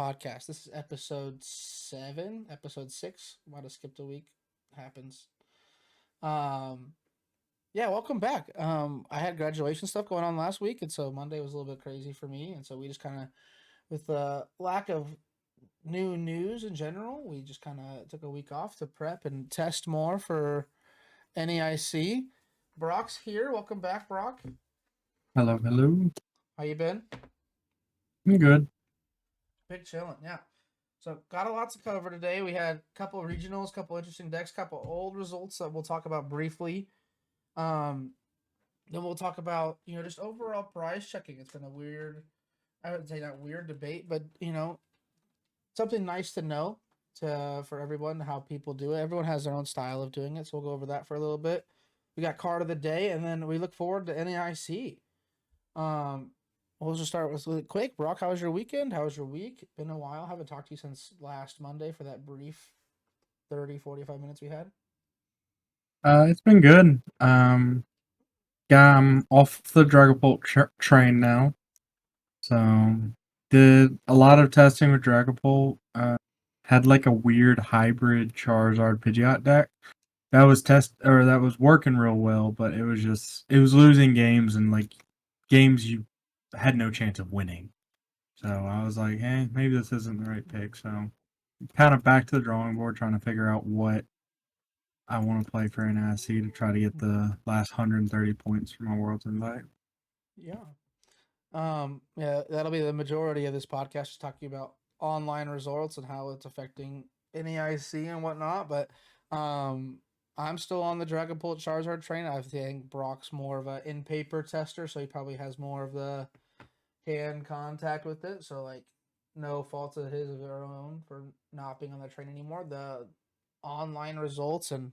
podcast. This is episode 7, episode 6. Might have skipped a week. Happens. Um, yeah, welcome back. I had graduation stuff going on last week, and so Monday was a little bit crazy for me, and so we just kind of, with the lack of new news in general, we just kind of took a week off to prep and test more for NAIC. Brock's here. Welcome back, Brock. Hello, hello. How you been? I'm good. Big chilling, yeah. So got a lot to cover today. We had a couple of regionals, couple interesting decks, couple old results that we'll talk about briefly. Um, then we'll talk about just overall prize checking. It's been a weird, I would say not weird debate, but something nice to know to for everyone how people do it. Everyone has their own style of doing it, so we'll go over that for a little bit. We got card of the day, and then we look forward to NAIC. Um, we'll just start with really quick. Brock, how was your weekend? How was your week? Been a while. Haven't talked to you since last Monday for that brief 30-45 minutes we had. It's been good. Yeah, I'm off the Dragapult train now. So, did a lot of testing with Dragapult. Had like a weird hybrid Charizard Pidgeot deck. That was working real well, but it was losing games and like games you had no chance of winning. So I was like, hey, maybe this isn't the right pick. So kind of back to the drawing board trying to figure out what I want to play for NIC to try to get the last 130 points for my World's Invite. Yeah. Yeah, that'll be the majority of this podcast, just talking about online results and how it's affecting NAIC and whatnot. But I'm still on the Dragonpult Charizard train. I think Brock's more of a in paper tester, so he probably has more of the hand contact with it. So like no fault of his of our own for not being on that train anymore. The online results and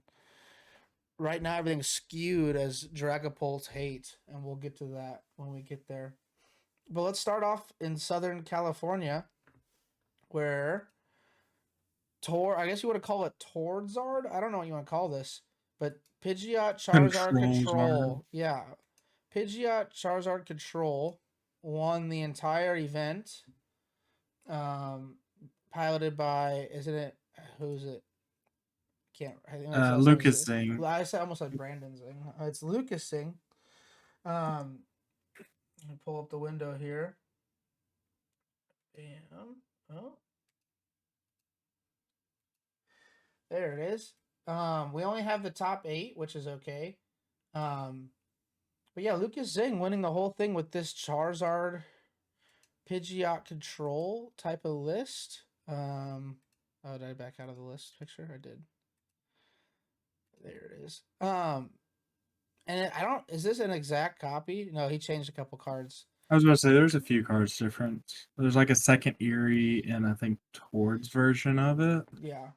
right now everything's skewed as Dragapult hate, and we'll get to that when we get there. But let's start off in Southern California, where I guess you want to call it Tordzard. I don't know what you want to call this, but Pidgeot Charizard Controls are. Control. Yeah, Pidgeot Charizard Control won the entire event. Um, piloted by, isn't it? Who's it? Can't. I think that's last name Lucas is. Singh. I said almost like Brandon Singh. It's Lucas Singh. Um, let me pull up the window here. Bam. Oh, there it is. We only have the top 8, which is okay. Um, but yeah, Lucas Zing winning the whole thing with this Charizard Pidgeot control type of list. Oh, did I back out of the list picture? I did. There it is. And I don't. Is this an exact copy? No, he changed a couple cards. I was going to say there's a few cards different. There's like a second Erie and I think Tord's version of it. Yeah,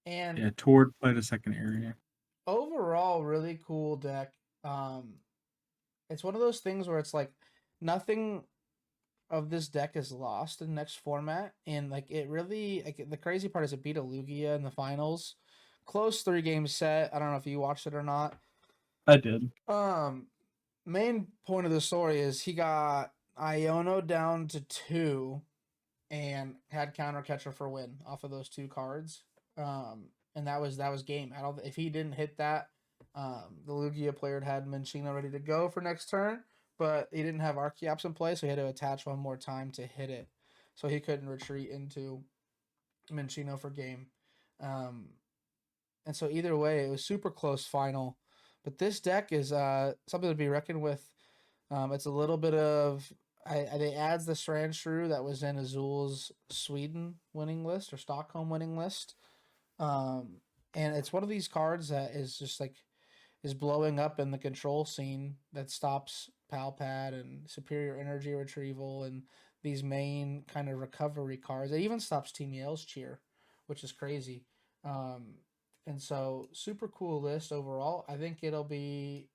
and Yeah, Tord played a second Erie. overall, really cool deck. Um, it's one of those things where it's like nothing of this deck is lost in the next format, and like it really like the crazy part is it beat a Lugia in the finals, close 3 game set. I don't know if you watched it or not. I did. Um, main point of the story is he got Iono down to 2 and had counter catcher for win off of those 2 cards. And that was game. I don't if he didn't hit that, the Lugia player had Minchino ready to go for next turn, but he didn't have Archeops in play, so he had to attach one more time to hit it. So he couldn't retreat into Minchino for game. Um, and so either way, it was super close final. But this deck is something to be reckoned with. It's a little bit of they adds the Strandshrew that was in Azul's Sweden winning list or Stockholm winning list. Um, and it's one of these cards that is just like is blowing up in the control scene that stops Palpad and Superior Energy Retrieval and these main kind of recovery cards. It even stops Team Yale's Cheer, which is crazy. Um, and so super cool list overall. I think it'll be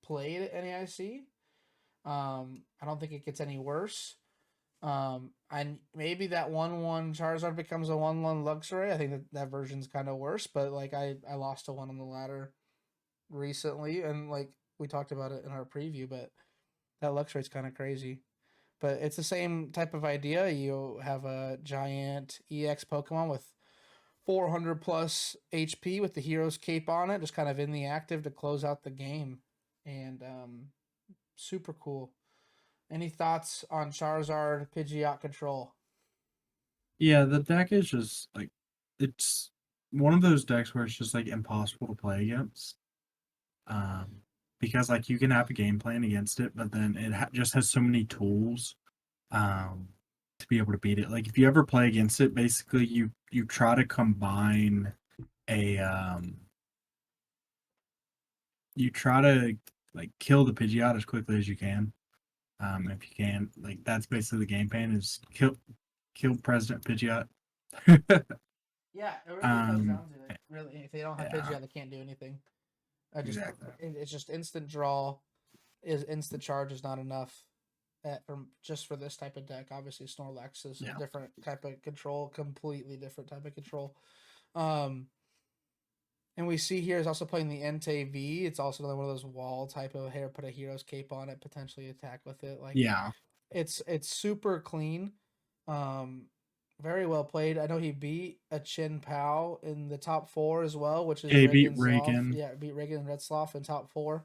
played at NAIC. I don't think it gets any worse. And maybe that 1/1 Charizard becomes a 1/1 Luxray. I think that version's kind of worse, but like I lost to one on the ladder recently, and like we talked about it in our preview, but that Luxray's kind of crazy. but it's the same type of idea. You have a giant EX Pokemon with 400 plus HP with the hero's cape on it, just kind of in the active to close out the game, and super cool. Any thoughts on Charizard Pidgeot control? Yeah, the deck is just like it's one of those decks where it's just like impossible to play against. Um, because like you can have a game plan against it, but then it just has so many tools um to be able to beat it. Like if you ever play against it, basically you try to combine a you try to like kill the Pidgeot as quickly as you can. If you can, like that's basically the game plan is kill President Pidgeot. Yeah, it really comes um, down to it. Really, if they don't have yeah, Pidgeot, they can't do anything. I just exactly. it's just instant draw. Is instant charge is not enough from just for this type of deck. Obviously, Snorlax is a Yeah, different type of control, completely different type of control. Um, and we see here is also playing the Entei V. It's also another one of those wall type of hair. Put a hero's cape on it, potentially attack with it. Like yeah. it's super clean. Um, very well played. I know he beat a Chin Pao in the top four as well, which is He beat Reagan's off. Reagan. Yeah, beat Reagan and Red Sloth in top four.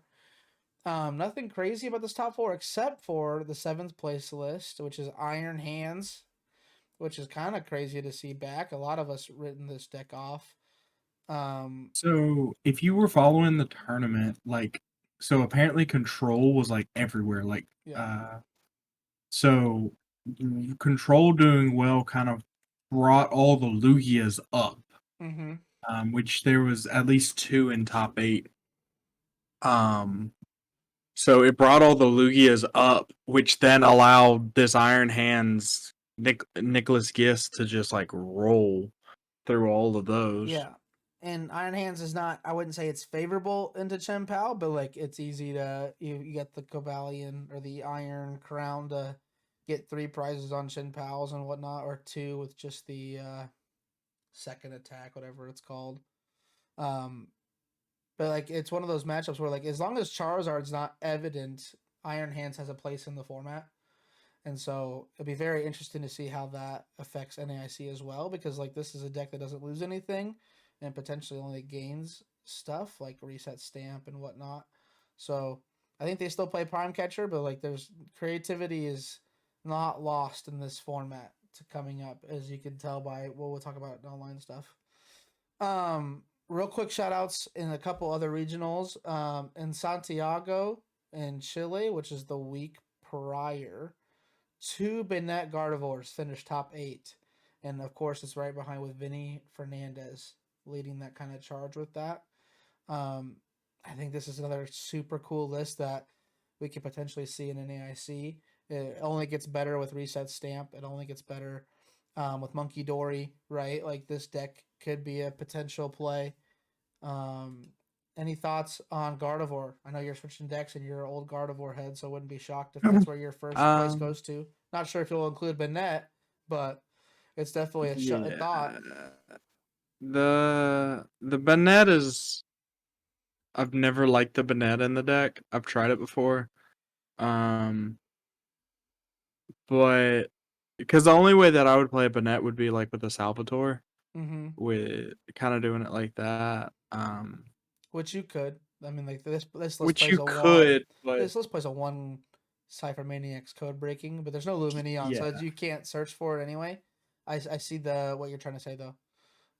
Nothing crazy about this top four except for the seventh place list, which is Iron Hands, which is kind of crazy to see back. A lot of us written this deck off. Um, So if you were following the tournament, like, so apparently Control was like everywhere. Like, yeah. uh, so Control doing well kind of brought all the Lugias up, Mm-hmm. which there was at least two in top eight. Um, so it brought all the Lugias up, which then allowed this Iron Hands Nicholas Gist to just like roll through all of those. Yeah. And Iron Hands is not, I wouldn't say it's favorable into Chen Pao, but like it's easy to, you get the Cobalion or the Iron Crown to get 3 prizes on Chen Pao's and whatnot, or 2 with just the second attack, whatever it's called. Um, but like it's one of those matchups where like as long as Charizard's not evident, Iron Hands has a place in the format. And so it'll be very interesting to see how that affects NAIC as well, because like this is a deck that doesn't lose anything and potentially only gains stuff like reset stamp and whatnot. So I think they still play Prime Catcher, but like there's creativity is not lost in this format to coming up, as you can tell by what we'll talk about online stuff. Real quick shout outs in a couple other regionals. In Santiago in Chile, which is the week prior, 2 Bennett Gardevoirs finished top 8. And of course, it's right behind with Vinny Fernandez leading that kind of charge with that. Um, I think this is another super cool list that we could potentially see in an AIC. It only gets better with Reset Stamp. It only gets better with Monkey Dory, right? Like this deck could be a potential play. Um, any thoughts on Gardevoir? I know you're switching decks and you're an old Gardevoir head, so I wouldn't be shocked if that's where your first place Um, goes to. Not sure if you'll include Bennett, but it's definitely a yeah. thought. The Banette is I've never liked the Banette in the deck. I've tried it before. Um, but because the only way that I would play a Banette would be like with a Salvatore, Mm-hmm. with kind of doing it like that. Which you could. I mean, like this list Which plays you a one. could, but This list plays a one Cypher Maniacs code breaking, but there's no Luminion, so yeah. you can't search for it anyway. I see the what you're trying to say though.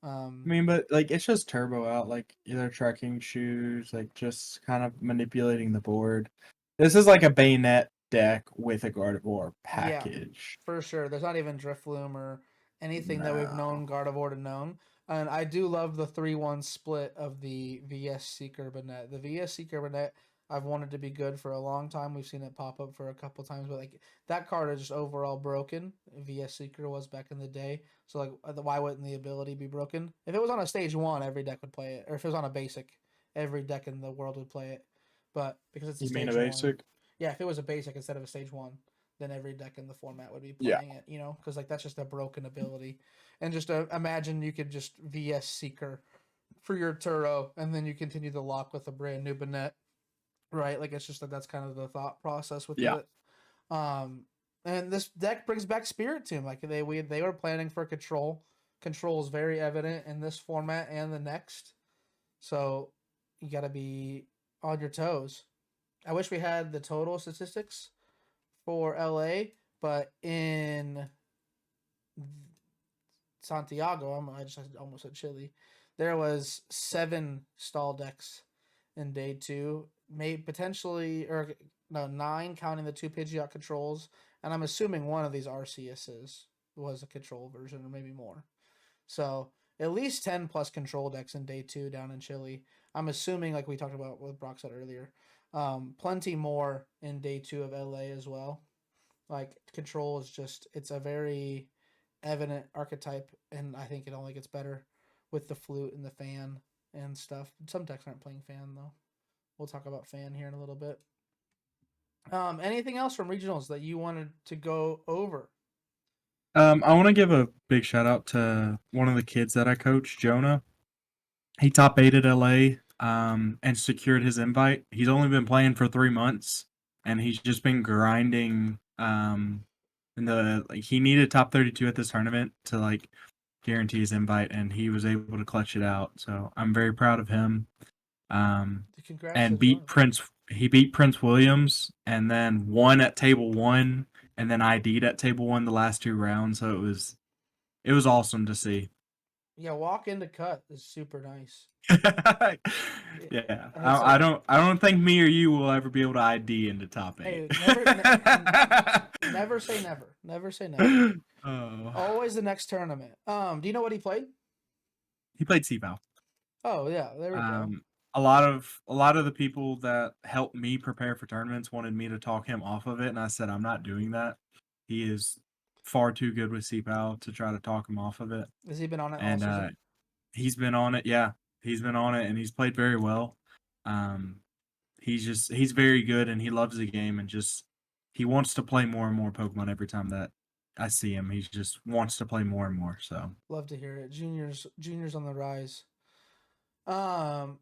I mean, but like it's just turbo out, like either tracking shoes, like just kind of manipulating the board. This is like a bayonet deck with a Gardevoir Yeah, package. for sure. There's not even Drifloom or anything that we've No. known Gardevoir to known. And I do love the 3-1 split of the VS Seeker Bennett. The VS Seeker Bennett, I've wanted to be good for a long time. We've seen it pop up for a couple times, but like that card is just overall broken. VS Seeker was back in the day. So like why wouldn't the ability be broken? If it was on a stage 1, every deck would play it. Or if it was on a basic, every deck in the world would play it. But because it's a You mean a stage 1, basic? yeah, if it was a basic instead of a stage 1, then every deck in the format would be Yeah. playing it, because like that's just a broken ability. And just imagine you could just VS Seeker for your Turo, and then you continue the lock with a brand new Bennett, right? Like it's just that's kind of the thought process with Yeah. it. Um, And this deck brings back Spirit Tomb. Like they were planning for control. Control is very evident in this format and the next. So you got to be on your toes. I wish we had the total statistics for LA, but in Santiago, I just almost said Chile, there was 7 stall decks in day 2, may potentially, or no, 9 counting the 2 Pidgeot controls, and I'm assuming one of these RCSs was a control version, or maybe more. So at least 10 plus control decks in day 2 down in Chile. I'm assuming, like we talked about what Brock said earlier, plenty more in day 2 of LA as well. Like control is just, it's a very evident archetype, and I think it only gets better with the flute and the fan and stuff. Some decks aren't playing fan though. We'll talk about fan here in a little bit. Anything else from regionals that you wanted to go over? I want to give a big shout out to one of the kids that I coach, Jonah. He top 8 at LA and secured his invite. He's only been playing for 3 months, and he's just been grinding. He needed top 32 at this tournament to like guarantee his invite, and he was able to clutch it out. So I'm very proud of him. Congrats to And Jonah. he beat Prince Williams, and then won at table 1, and then ID'd at table 1 the last 2 rounds. So it was awesome to see. Yeah, walk into cut is super nice. Yeah, It's a, I don't think me or you will ever be able to ID into top 8. hey, never say never. Never say never. Oh, Always the next tournament. Do you know what he played? he played CPAL. Oh yeah, there we go. A lot of the people that helped me prepare for tournaments wanted me to talk him off of it, and I said I'm not doing that. He is far too good with CPAL to try to talk him off of it. Has he been on it all And season? he's been on it. Yeah, he's been on it, and he's played very well. He's very good, and he loves the game, and just he wants to play more and more Pokemon every time that I see him. He just wants to play more and more. So Love to hear it. Juniors on the rise. And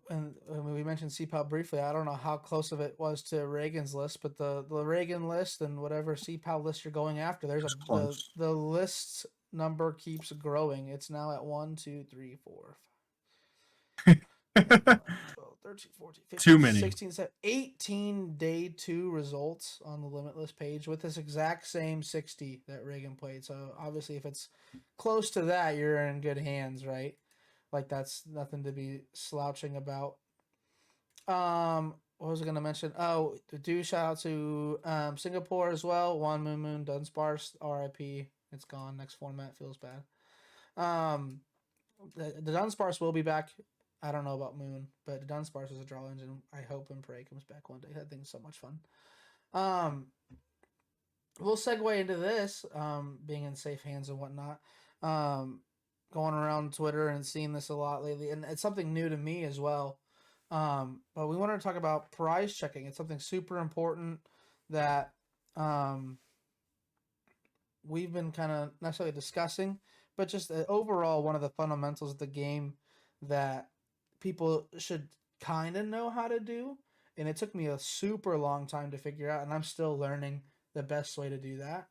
we mentioned CPAL briefly. I don't know how close of it was to Reagan's list, but the Reagan list and whatever CPAL list you're going after, there's it's close. the list number keeps growing. It's now at 1, 2, 3, 4, 5, 12, 13, 14, 15, Too many. 16, 17, 18 day 2 results on the Limitless page with this exact same 60 that Reagan played. So obviously, if it's close to that, you're in good hands, right? Like that's nothing to be slouching about. What was I gonna mention? Oh, do shout out to Singapore as well. Juan Moon Dunsparce, R.I.P. It's gone. Next format feels bad. Um, the Dunsparce will be back. I don't know about Moon, but the Dunsparce is a draw engine. I hope and pray comes back one day. That thing's so much fun. Um, we'll segue into this, being in safe hands and whatnot. Um, going around Twitter and seeing this a lot lately, and it's something new to me as well. But we wanted to talk about prize checking. It's something super important that um, we've been kind of necessarily discussing, but just overall one of the fundamentals of the game that people should kind of know how to do. And it took me a super long time to figure out, and I'm still learning the best way to do that.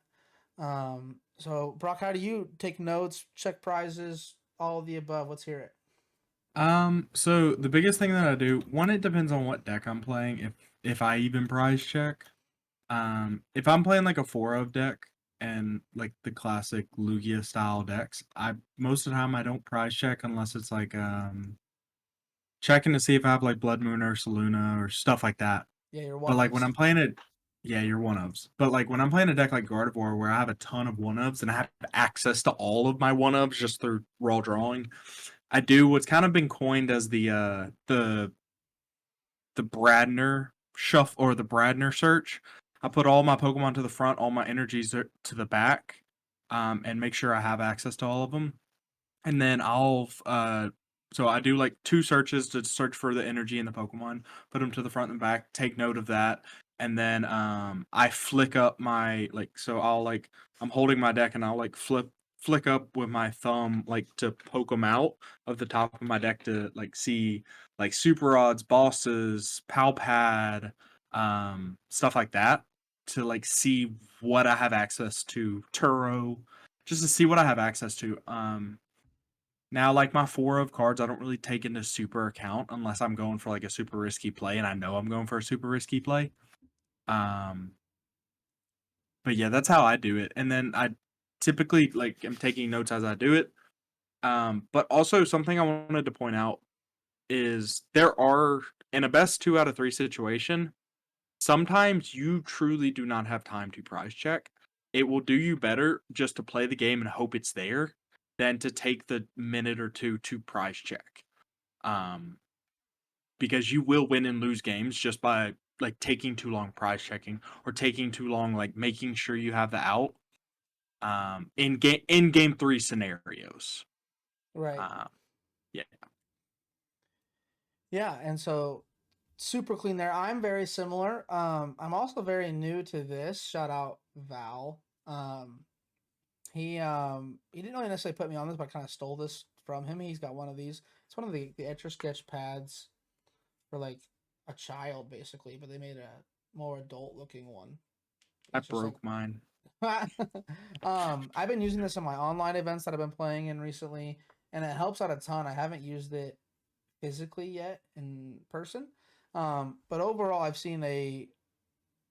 So Brock, how do you take notes, check prizes, all of the above? Let's hear it. So the biggest thing that I do, one, it depends on what deck I'm playing, if I even prize check. If I'm playing like a 4 of deck and like the classic Lugia style decks, I most of the time I don't prize check unless it's like checking to see if I have like Blood Moon or Saluna or stuff like that. Yeah, your But one like when ofs. I'm playing it, yeah, you're one ofs. But like when I'm playing a deck like Gardevoir where I have a ton of one ofs and I have access to all of my one ofs just through raw drawing, I do what's kind of been coined as the Bradner shuff or the Bradner search. I put all my Pokemon to the front, all my energies to the back, and make sure I have access to all of them. And then so I do like 2 searches to search for the energy in the Pokemon, put them to the front and back, take note of that, and then I flick up my so I'm holding my deck and I'll like flick up with my thumb like to poke them out of the top of my deck to like see like super odds, bosses, pal pad, stuff like that. to like see what I have access to, Turo, just to see what I have access to. Now, like my 4 of cards, I don't really take into super account unless I'm going for like a super risky play, and I know I'm going for a super risky play. Um, but yeah, that's how I do it, and then I typically like am taking notes as I do it. But also something I wanted to point out is there are in a best 2 out of 3 situation, sometimes you truly do not have time to prize check. It will do you better just to play the game and hope it's there than to take the minute or two to prize check. Um, because you will win and lose games just by like taking too long prize checking or taking too long like making sure you have the out in game 3 scenarios. Right. Um, yeah. Yeah, and so super clean there. I'm very similar. I'm also very new to this. Shout out Val. He didn't really necessarily put me on this, but I kind of stole this from him. He's got one of these. It's one of the Etch a Sketch pads for like a child basically, but they made a more adult looking one. I It's just like broke mine. I've been using this in my online events that I've been playing in recently, and it helps out a ton. I haven't used it physically yet in person. But overall, I've seen a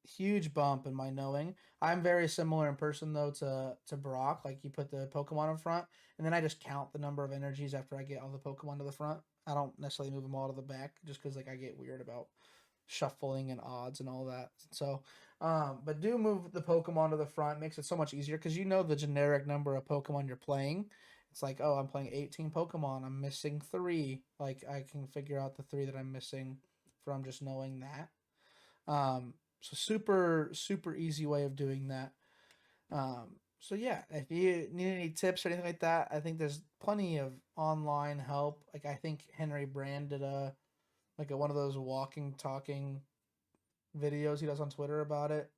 huge bump in my knowing. I'm very similar in person though to Brock. Like you put the Pokemon in front, and then I just count the number of energies after I get all the Pokemon to the front. I don't necessarily move them all to the back just because like I get weird about shuffling and odds and all that. So, but do move the Pokemon to the front. Makes it so much easier because you know the generic number of Pokemon you're playing. It's like, oh, I'm playing 18 Pokemon. I'm missing 3. Like I can figure out the 3 that I'm missing from just knowing that. So super easy way of doing that. So yeah, if you need any tips or anything like that, I think there's plenty of online help. Like I think Henry Brand did one of those walking talking videos he does on Twitter about it.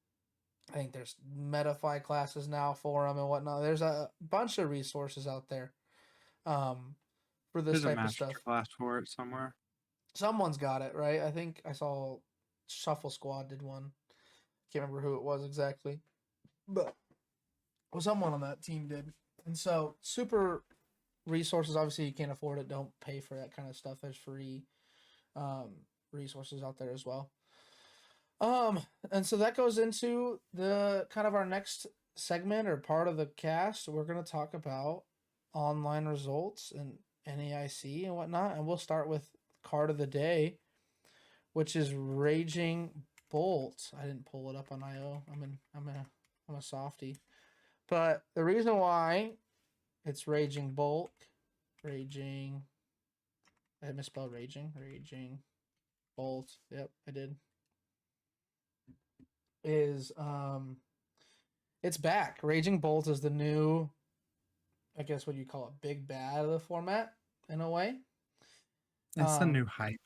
I think there's Metafy classes now for him and whatnot. There's a bunch of resources out there um, for this There's a type of master stuff. class for it somewhere. Someone's got it, right? I think I saw Shuffle Squad did one. Can't remember who it was exactly, but well, someone on that team did. And so, super resources. Obviously, you can't afford it. Don't pay for that kind of stuff. There's free um, resources out there as well. Um, and so that goes into the kind of our next segment or part of the cast. We're going to talk about online results and NAIC and whatnot. And we'll start with card of the day, which is Raging Bolt. I didn't pull it up on IO. I'm a softie. But the reason why it's Raging Bolt, Raging, I misspelled Raging Bolt. Yep, I did. Is it's back. Raging Bolt is the new, I guess what you call it, big bad of the format in a way. It's the Um, new hype.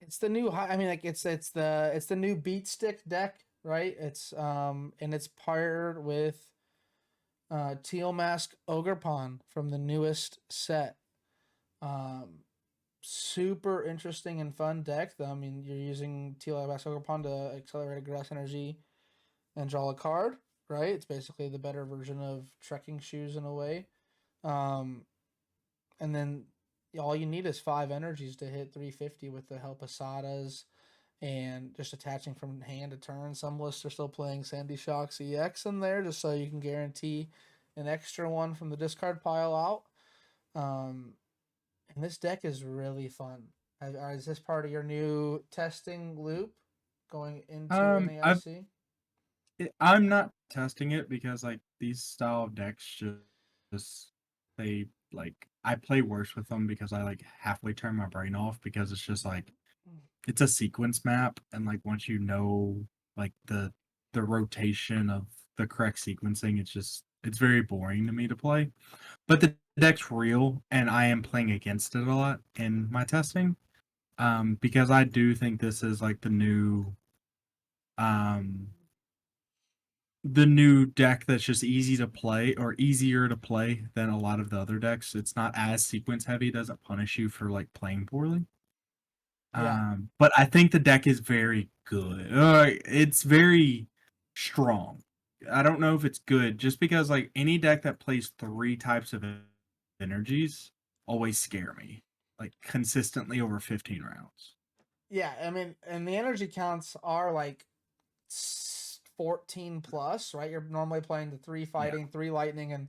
it's the new. I mean, like it's the new Beat Stick deck, right? It's and it's paired with Teal Mask Ogerpon from the newest set. Um, super interesting and fun deck. Though. I mean, you're using Teal Mask Ogerpon to accelerate a grass energy and draw a card, right? It's basically the better version of trekking shoes in a way. Um, and then all you need is 5 energies to hit 350 with the help of Sadas and just attaching from hand to turn. Some lists are still playing Sandy Shocks EX in there just so you can guarantee an extra one from the discard pile out. Um, and this deck is really fun. Is this part of your new testing loop going into I've NAIC? I'm not testing it because like these style of decks just they like I play worse with them because I like halfway turn my brain off because it's just like it's a sequence map and like once you know like the rotation of the correct sequencing it's very boring to me to play. But the deck's real and I am playing against it a lot in my testing. Because I do think this is like um the new deck that's just easy to play or easier to play than a lot of the other decks. It's not as sequence heavy, it doesn't punish you for like playing poorly. Yeah. But I think the deck is very good. It's very strong. I don't know if it's good, just because like any deck that plays 3 types of energies always scare me, like consistently over 15 rounds. Yeah, I mean, and the energy counts are like 14 plus, right? You're normally playing the 3 Yeah, fighting, 3 lightning, and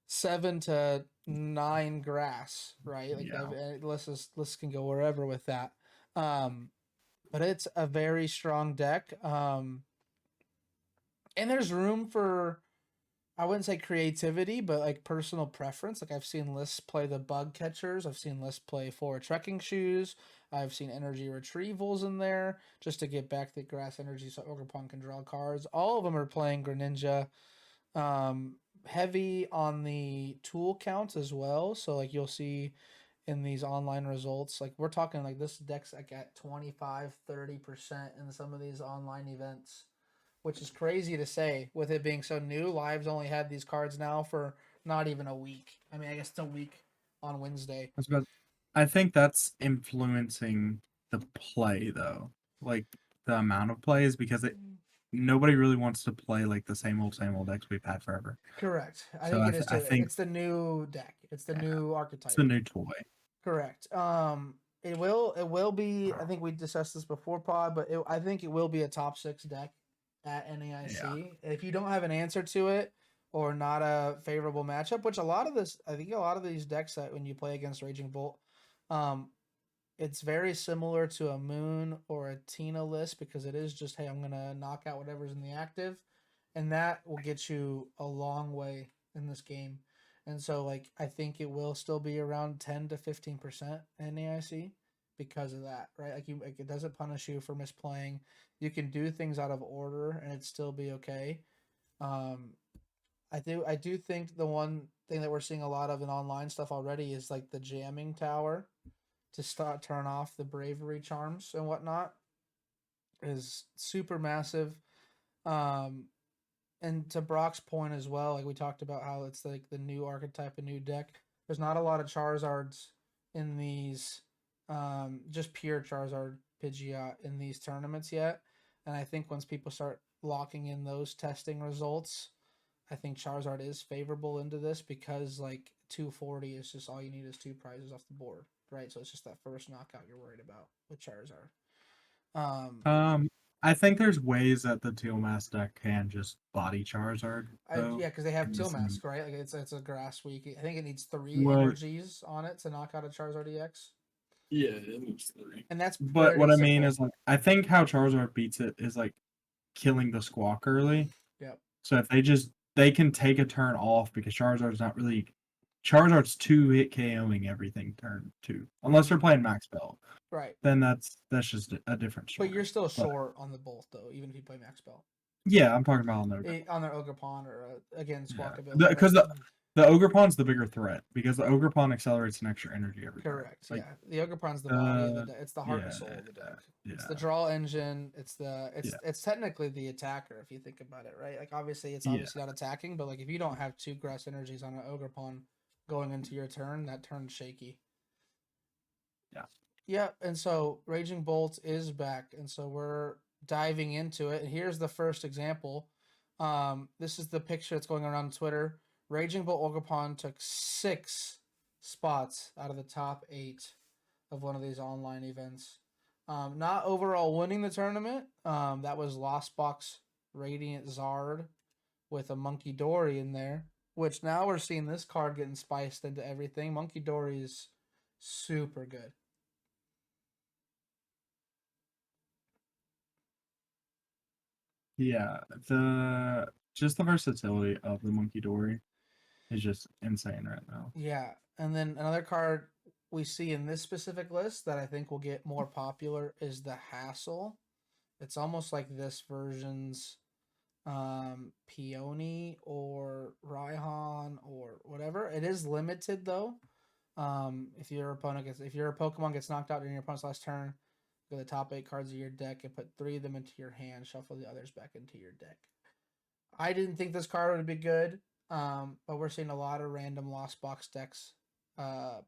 7 to 9 grass, right? Like yeah. list can go wherever with that. Um, but it's a very strong deck. And there's room for, I wouldn't say creativity, but like personal preference. Like I've seen lists play the bug catchers. I've seen lists play for trekking shoes. I've seen energy retrievals in there just to get back the grass energy so Ogerpon can draw cards. All of them are playing Greninja. Um, Heavy on the tool count as well. So like you'll see in these online results, like we're talking like this deck's like at 25-30% in some of these online events, which is crazy to say with it being so new. Live's only had these cards now for not even a week. I mean, I guess it's a week on Wednesday. I think that's influencing the play though, like the amount of plays, because nobody really wants to play like the same old decks we've had forever. Correct. I So think it is I too. think It's the new deck. It's the yeah, new it's archetype. a new toy. Correct. It will be. I think we discussed this before, pod, but I think it will be a top 6 deck at Yeah. NAIC. If you don't have an answer to it or not a favorable matchup, which a lot of this, I think a lot of these decks that when you play against Raging Bolt, um, it's very similar to a Moon or a Tina list because it is just, hey, I'm gonna knock out whatever's in the active, and that will get you a long way in this game. And so, like, I think it will still be around 10 to 15% NAIC because of that, right? Like it doesn't punish you for misplaying. You can do things out of order and it still be okay. Um, I do think the one thing that we're seeing a lot of in online stuff already is like the jamming tower to start turn off the bravery charms and whatnot is super massive. Um, and to Brock's point as well, like we talked about how it's like the new archetype, a new deck. There's not a lot of Charizards in these, just pure Charizard Pidgeot in these tournaments yet. And I think once people start locking in those testing results, I think Charizard is favorable into this because like 240 is just all you need is 2 prizes off the board, right? So it's just that first knockout you're worried about with Charizard. Um, Um, I think there's ways that the Teal Mask deck can just body Charizard though. Yeah, because they have In Teal this new, Mask, right? Like it's a grass week. I think it needs 3 well, energies on it to knock out a Charizard EX, yeah, it moves 3. and that's But pretty what I mean simple. is like I think how Charizard beats it is like killing the Squawk early. Yep. So if they can take a turn off because Charizard's 2-hit KOing everything turn 2. Unless they're playing max spell. Right, Then that's just a different but you're story. still But short on the bolt though, even if you play Max Belt. yeah, I'm talking about on the On their Ogerpon or again yeah. Squawk ability, right? Because the Ogrepon's the bigger threat because the Ogrepon accelerates an extra energy every turn. Correct. Like Yeah, the Ogerpon's the body of the deck. It's the heart and yeah, soul of the deck. It's the yeah, draw engine. It's the yeah, it's technically the attacker if you think about it, right? Like obviously it's yeah, obviously not attacking, but like if you don't have 2 grass energies on an Ogerpon going into your turn, that turn's shaky. yeah. Yeah, and so Raging Bolt is back, and so we're diving into it. And here's the first example. This is the picture that's going around Twitter. Raging Bolt Ogerpon took 6 spots out of the top 8 of one of these online events. Not overall winning the tournament. That was Lost Box Radiant Zard with a Monkey Dory in there, which now we're seeing this card getting spiced into everything. Monkey Dory is super good. Yeah, the just the versatility of the Monkey Dory is just insane right now. Yeah, and then another card we see in this specific list that I think will get more popular is the Hassle. It's almost like this version's Peony or Raihan or whatever. It is limited though. If your Pokemon gets knocked out during your opponent's last turn, go to the top 8 cards of your deck and put 3 of them into your hand. Shuffle the others back into your deck. I didn't think this card would be good, but we're seeing a lot of random Lost Box decks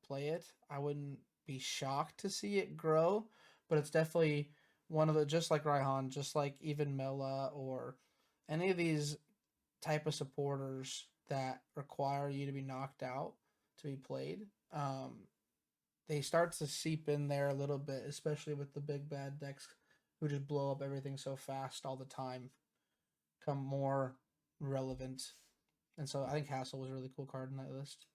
play it. I wouldn't be shocked to see it grow, but it's definitely one of the, just like Raihan, just like even Mela or any of these type of supporters that require you to be knocked out to be played, they start to seep in there a little bit, especially with the big bad decks who just blow up everything so fast all the time, come more relevant. And so I think Hassel was a really cool card in that list.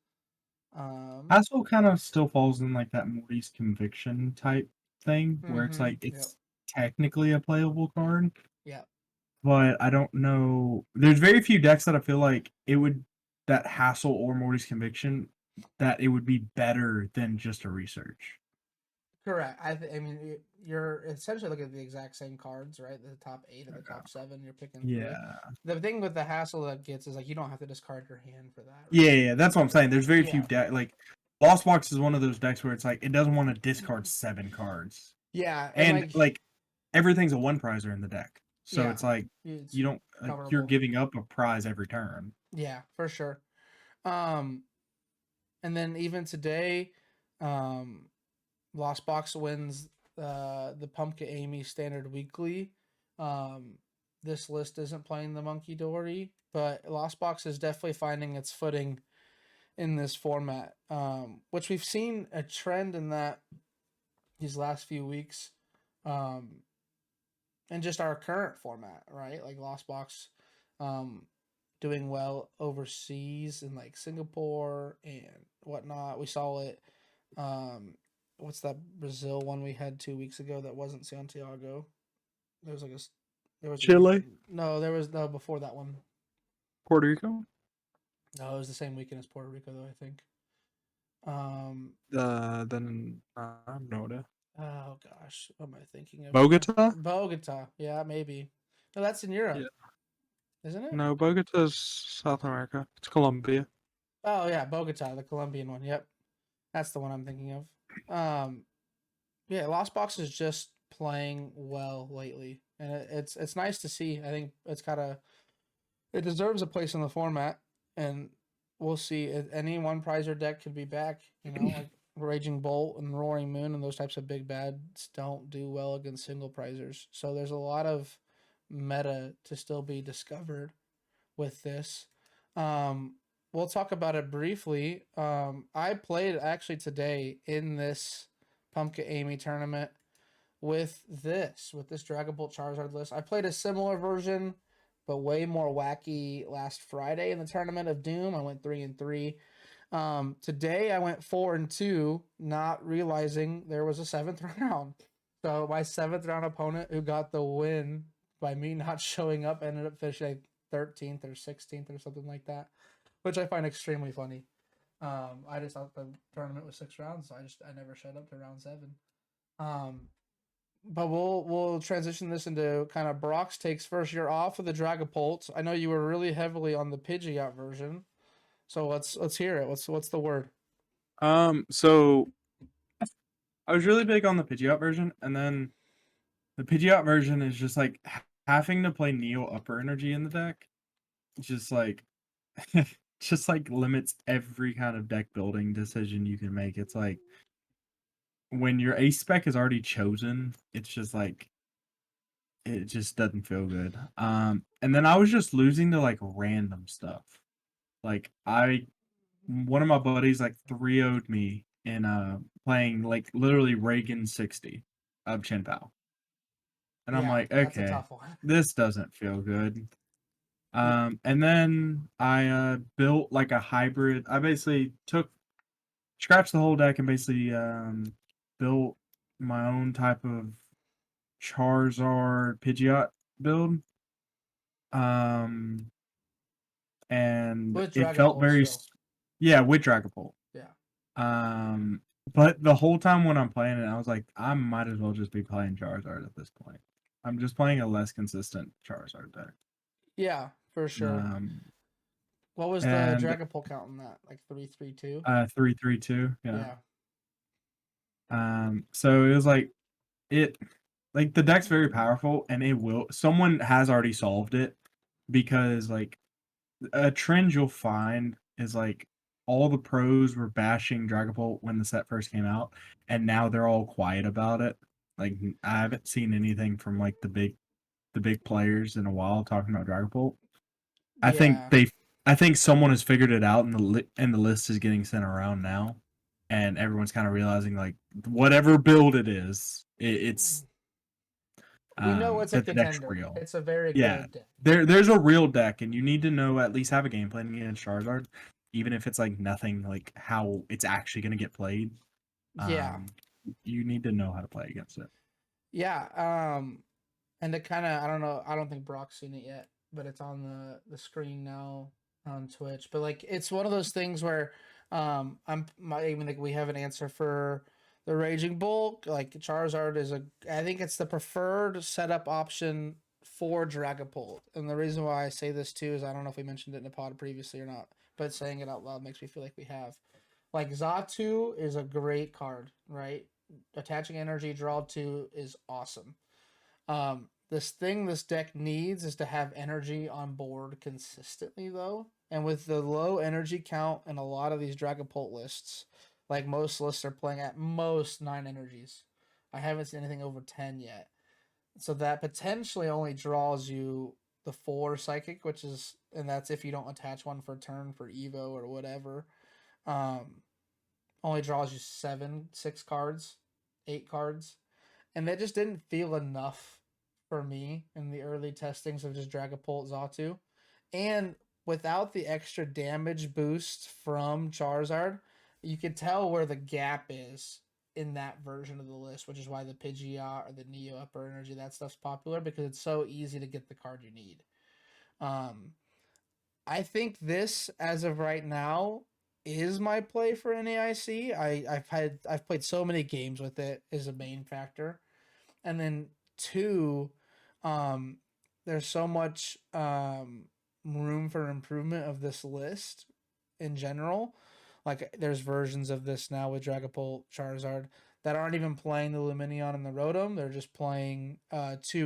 Hassel kind of still falls in like that Morty's conviction type thing, where it's like Yep. it's technically a playable card, Yeah. but I don't know. There's very few decks that I feel like it would that Hassel or Morty's conviction that it would be better than just a research. Correct. I mean, you're essentially looking at the exact same cards, right? The top 8 and the top 7. You're picking three. Yeah. The thing with the hassle that gets is like you don't have to discard your hand for that. Right? Yeah, that's what I'm saying. There's very few Yeah. decks like Lost Box is one of those decks where it's like it doesn't want to discard 7 cards. Yeah, And like everything's a one prizer in the deck. So yeah, it's like it's you don't you're coverable. giving up a prize every turn. Yeah, for sure. And then even today, Lost Box wins the Pumpkin Amy Standard Weekly. This list isn't playing the Monkey Dory, but Lost Box is definitely finding its footing in this format, which we've seen a trend in that these last few weeks, and just our current format, right? Like Lost Box, doing well overseas in like Singapore and whatnot. We saw it. What's that Brazil one we had 2 weeks ago that wasn't Santiago? There was like a there was Chile, no, there was no before that one. Puerto Rico. No, it was the same weekend as Puerto Rico though, I think. Then no. Oh gosh, what am I thinking of here? Bogota? Bogota, yeah, maybe. No, that's in Europe, Yeah. isn't it? No, Bogota's South America. It's Colombia. Oh yeah, Bogota, the Colombian one. Yep, that's the one I'm thinking of. Yeah, Lost Box is just playing well lately, and it's nice to see. I think it's it deserves a place in the format, and we'll see. Any one prizer deck could be back. You know, like Raging Bolt and Roaring Moon and those types of big bads don't do well against single prizers. So there's a lot of meta to still be discovered with this. Um, we'll talk about it briefly. I played actually today in this Pumpkin Amy tournament with this Dragon Bolt Charizard list. I played a similar version, but way more wacky last Friday in the Tournament of Doom. I went 3-3. Today I went 4-2, not realizing there was a seventh round. So my seventh round opponent who got the win by me not showing up ended up finishing 13th or 16th or something like that, which I find extremely funny. I just thought the tournament was 6 rounds, so I never showed up to round 7. Um, but we'll transition this into kind of Brock's takes first. You're off of the Dragapult. I know you were really heavily on the Pidgeot version, so let's hear it. What's the word? So I was really big on the Pidgeot version, and then the Pidgeot version is just like having to play Neo Upper Energy in the deck. Just like, just like limits every kind of deck building decision you can make. It's like when your ace spec is already chosen, it's just like it just doesn't feel good. And then I was just losing to like random stuff. Like one of my buddies like 3-0'd me in playing like literally Reagan 60 of Chen Pao. And I'm Yeah, like, that's a okay, tough one. this doesn't feel good. Yeah. And then I built like a hybrid. I basically scratched the whole deck and basically built my own type of Charizard Pidgeot build. Um, and With it felt Dragapult very, still. yeah, with Dragapult. Yeah. Um, but the whole time when I'm playing it, I was like, I might as well just be playing Charizard at this point. I'm just playing a less consistent Charizard deck. Yeah, for sure. What was the And Dragapult count in that? Like 3-3-2? 3-3-2, yeah. Yeah. So it was like it like the deck's very powerful and it will someone has already solved it because like a trend you'll find is like all the pros were bashing Dragapult when the set first came out, and now they're all quiet about it. Like I haven't seen anything from like the big the big players in a while talking about Dragapult. I think Yeah. I think someone has figured it out, and the list is getting sent around now, and everyone's kind of realizing like whatever build it is, it's We know it's a that the deck's contender. real. It's a very Yeah, good deck. there's a real deck, and you need to know at least have a game plan against Charizard, even if it's like nothing like how it's actually going to get played. Yeah. Um, you need to know how to play against it. Yeah. And to kind of, I don't know, I don't think Brock's seen it yet, but it's on the screen now on Twitch. But like, it's one of those things where, I even think we have an answer for the Raging Bull. Like Charizard is I think it's the preferred setup option for Dragapult. And the reason why I say this too is I don't know if we mentioned it in the pod previously or not, but saying it out loud makes me feel like we have. Like Zatu is a great card, right? Attaching energy, draw two is awesome. This deck needs is to have energy on board consistently though. And with the low energy count in a lot of these Dragapult lists, like most lists are playing at most 9 energies. I haven't seen anything over 10 yet. So that potentially only draws you the 4 psychic, which is, and that's if you don't attach one for turn for Evo or whatever. Um, only draws you 6 cards, 8 cards, and that just didn't feel enough for me in the early testings of just Dragapult Zatu. And without the extra damage boost from Charizard, you could tell where the gap is in that version of the list, which is why the Pidgeot or the Neo Upper Energy, that stuff's popular because it's so easy to get the card you need. Um, I think this, as of right now, is my play for NAIC. I've played so many games with it is a main factor. And then two, um, there's so much room for improvement of this list in general. Like there's versions of this now with Dragapult, Charizard that aren't even playing the Lumineon and the Rotom. They're just playing 2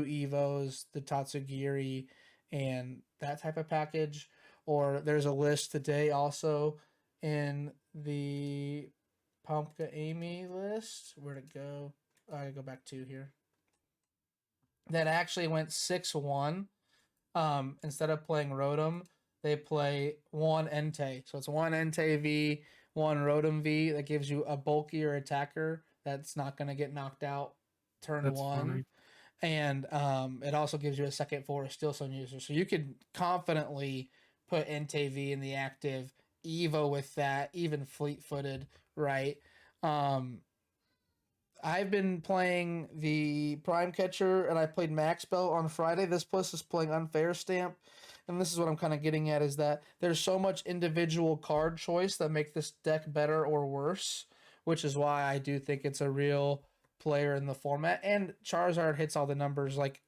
Evos, the Tatsugiri, and that type of package. Or there's a list today also in the Pumpka Amy list. Where'd it go? I go back to here that actually went 6-1. Instead of playing Rotom, they play one Entei. So it's one Entei V, one Rotom V that gives you a bulkier attacker that's not going to get knocked out turn That's one. funny. And it also gives you a second for a Steel Stone user. So you could confidently put Entei V in the active, Evo with that, even fleet footed, right? Um, I've been playing the Prime Catcher and I played Max Belt on Friday. This plus is playing Unfair Stamp. And this is what I'm kind of getting at is that there's so much individual card choice that make this deck better or worse, which is why I do think it's a real player in the format. And Charizard hits all the numbers like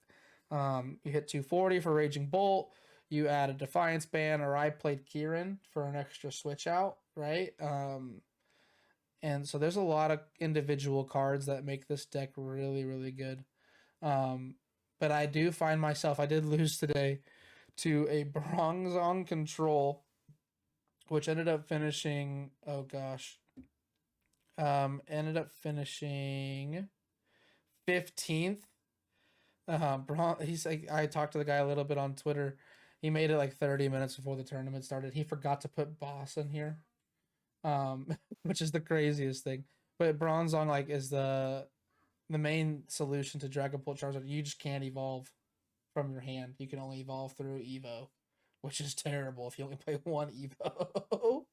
you hit 240 for Raging Bolt, you add a Defiance Band, or I played Kieran for an extra switch out, right? And so there's a lot of individual cards that make this deck really, really good. Um, but I do find myself, I did lose today to a Bronzong Control, which ended up finishing, oh gosh, ended up finishing 15th. He's like, I talked to the guy a little bit on Twitter. He made it like 30 minutes before the tournament started. He forgot to put boss in here, which is the craziest thing. But Bronzong like is the main solution to Dragapult Charizard. You just can't evolve from your hand. You can only evolve through Evo, which is terrible if you only play one Evo.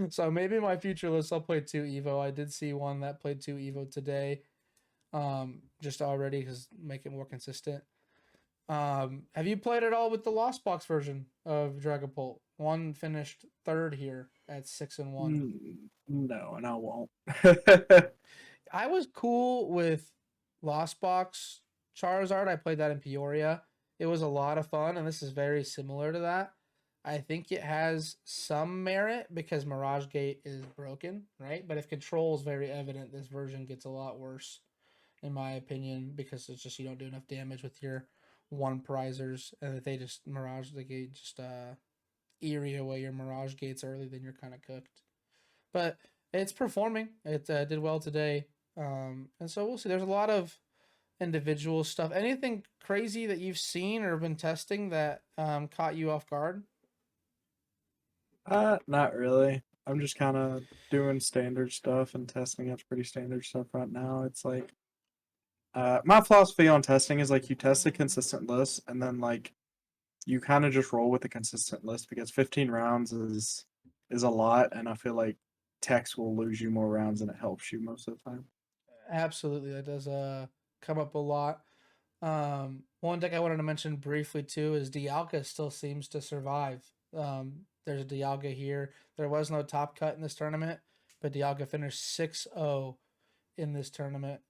So maybe my future list I'll play 2 Evo. I did see one that played 2 Evo today. Just already because make it more consistent. Have you played at all with the Lost Box version of Dragapult? One finished third here at 6-1. No, and I won't. I was cool with Lost Box Charizard. I played that in Peoria. It was a lot of fun, and this is very similar to that. I think it has some merit because Mirage Gate is broken, right? But if control is very evident, this version gets a lot worse, in my opinion, because it's just you don't do enough damage with your one prizers, and if they just Mirage the Gate just eerie away your Mirage Gates early, then you're kind of cooked. But it's performing. It did well today, and so we'll see. There's a lot of individual stuff. Anything crazy that you've seen or been testing that caught you off guard? Not really. I'm just kind of doing standard stuff and testing. That's pretty standard stuff right now. It's like, my philosophy on testing is like you test a consistent list and then like you kind of just roll with the consistent list because 15 rounds is a lot, and I feel like text will lose you more rounds than it helps you most of the time. Absolutely, that does come up a lot. One deck I wanted to mention briefly too is Dialga still seems to survive. There's a Dialga here. There was no top cut in this tournament, but Dialga finished 6-0 in this tournament.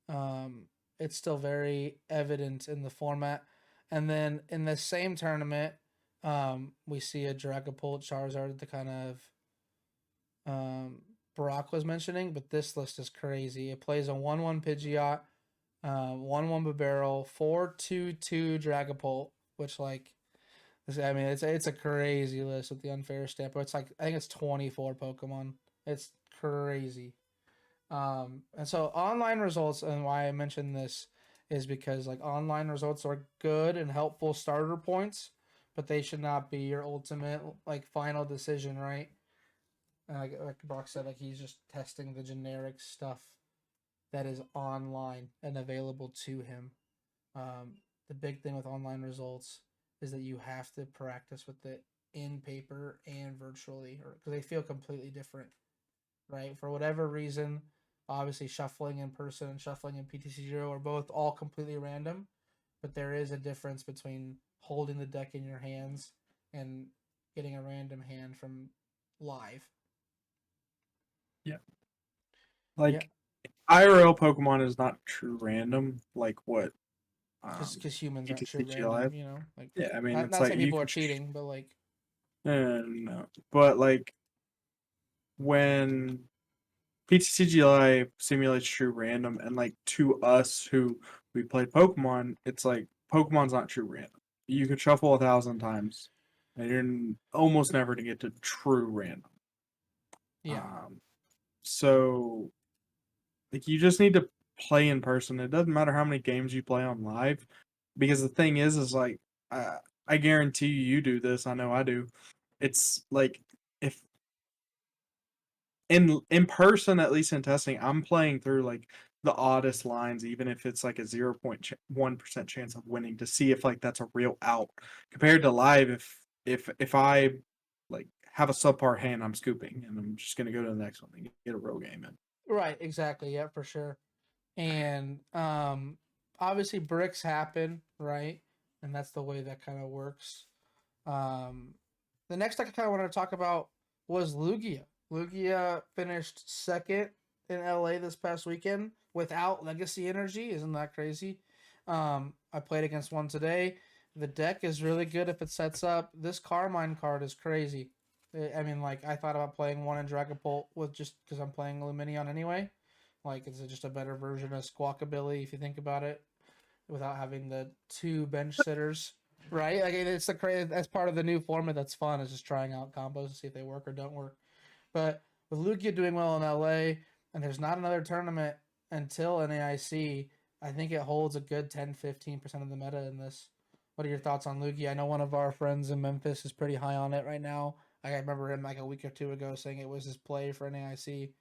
Um, it's still very evident in the format. And then in the same tournament, we see a Dragapult Charizard, the kind of um, Brock was mentioning, but this list is crazy. It plays a 1-1 Pidgeot, 1-1 Barrel, 4-2-2 Dragapult, which like I mean it's a crazy list with the unfair stamp. But it's like I think it's 24 Pokemon. It's crazy. And so online results, and why I mentioned this is because like online results are good and helpful starter points, but they should not be your ultimate like final decision, right? Like Brock said, like he's just testing the generic stuff that is online and available to him. The big thing with online results is that you have to practice with it in paper and virtually, or because they feel completely different, right? For whatever reason, obviously shuffling in person and shuffling in PTC0 are both all completely random, but there is a difference between holding the deck in your hands and getting a random hand from live. Yeah. Yeah, Like IRL Pokemon is not true random, like what because humans aren't true PTCG random, Live. you know. Like, Yeah, I mean it's not like saying you people are can. cheating, but like, No, but like when PTCG Live simulates true random, and like to us who we play Pokemon, it's like Pokemon's not true random. You could shuffle 1,000 times, and you're almost never to get to true random. yeah, Um, so like you just need to play in person. It doesn't matter how many games you play on live, because the thing is like I guarantee you do this. I know I do. It's like if in person, at least in testing, I'm playing through like the oddest lines, even if it's like a 0.1% chance of winning, to see if like that's a real out. Compared to live, if I like have a subpar hand, I'm scooping and I'm just gonna go to the next one and get a real game in. right, exactly, yeah, for sure. And obviously bricks happen, right? And that's the way that kind of works. Um, the next deck I kind of wanted to talk about was Lugia. Lugia finished second in LA this past weekend without Legacy Energy. Isn't that crazy? I played against one today. The deck is really good if it sets up. This Carmine card is crazy. I mean, like, I thought about playing one in Dragapult with just because I'm playing Luminion anyway. Like, it's just a better version of Squawkabilly if you think about it without having the two bench sitters, right? Like it's the crazy. That's part of the new format that's fun is just trying out combos to see if they work or don't work. But with Lugia doing well in LA, and there's not another tournament until NAIC, I think it holds a good 10-15% of the meta in this. What are your thoughts on Lugia? I know one of our friends in Memphis is pretty high on it right now. I remember him like a week or two ago saying it was his play for NAIC.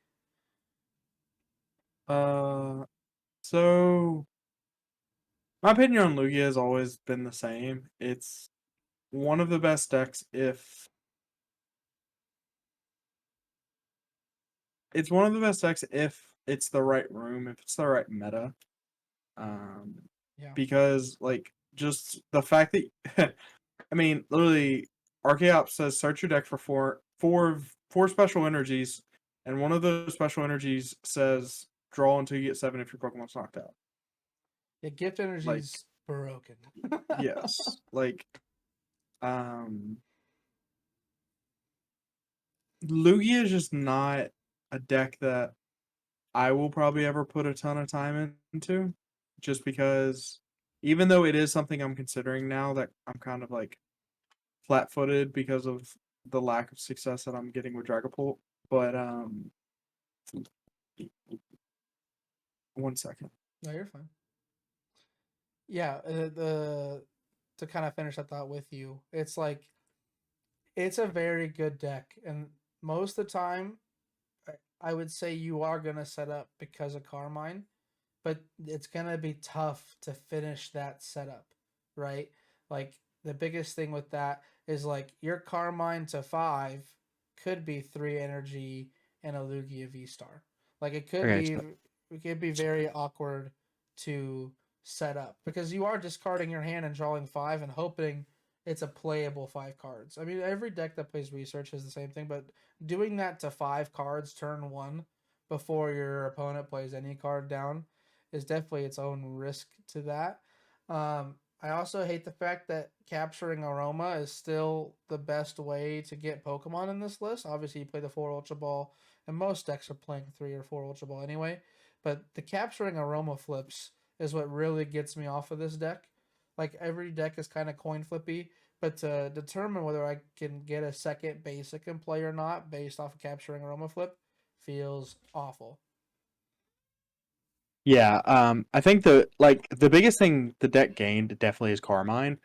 Uh, so my opinion on Lugia has always been the same. It's one of the best decks if it's one of the best decks if it's the right room, if it's the right meta. Um, Yeah. because like just the fact that I mean, literally, Archeops says search your deck for four special energies, and one of those special energies says draw until you get 7 if your Pokemon's knocked out. Yeah, gift Like, energy's broken. yes, like um, Lugia is just not a deck that I will probably ever put a ton of time into, just because even though it is something I'm considering now, that I'm kind of like flat-footed because of the lack of success that I'm getting with Dragapult. But 1 second. No, you're fine. Yeah, the to kind of finish that thought with you, it's like it's a very good deck, and most of the time, I would say you are gonna set up because of Carmine, but it's gonna be tough to finish that setup, right? Like the biggest thing with that is like your Carmine to 5 could be 3 energy and a Lugia V Star. Like Okay, so it could be very awkward to set up because you are discarding your hand and drawing 5 and hoping it's a playable 5 cards. I mean, every deck that plays research is the same thing, but doing that to 5 cards turn 1 before your opponent plays any card down is definitely its own risk to that. I also hate the fact that capturing Aroma is still the best way to get Pokemon in this list. Obviously, you play the 4 Ultra Ball, and most decks are playing 3 or 4 Ultra Ball anyway. But the capturing Aroma flips is what really gets me off of this deck. Like every deck is kind of coin flippy, but to determine whether I can get a second basic in play or not based off of capturing Aroma flip feels awful. yeah, I think the biggest thing the deck gained definitely is Carmine,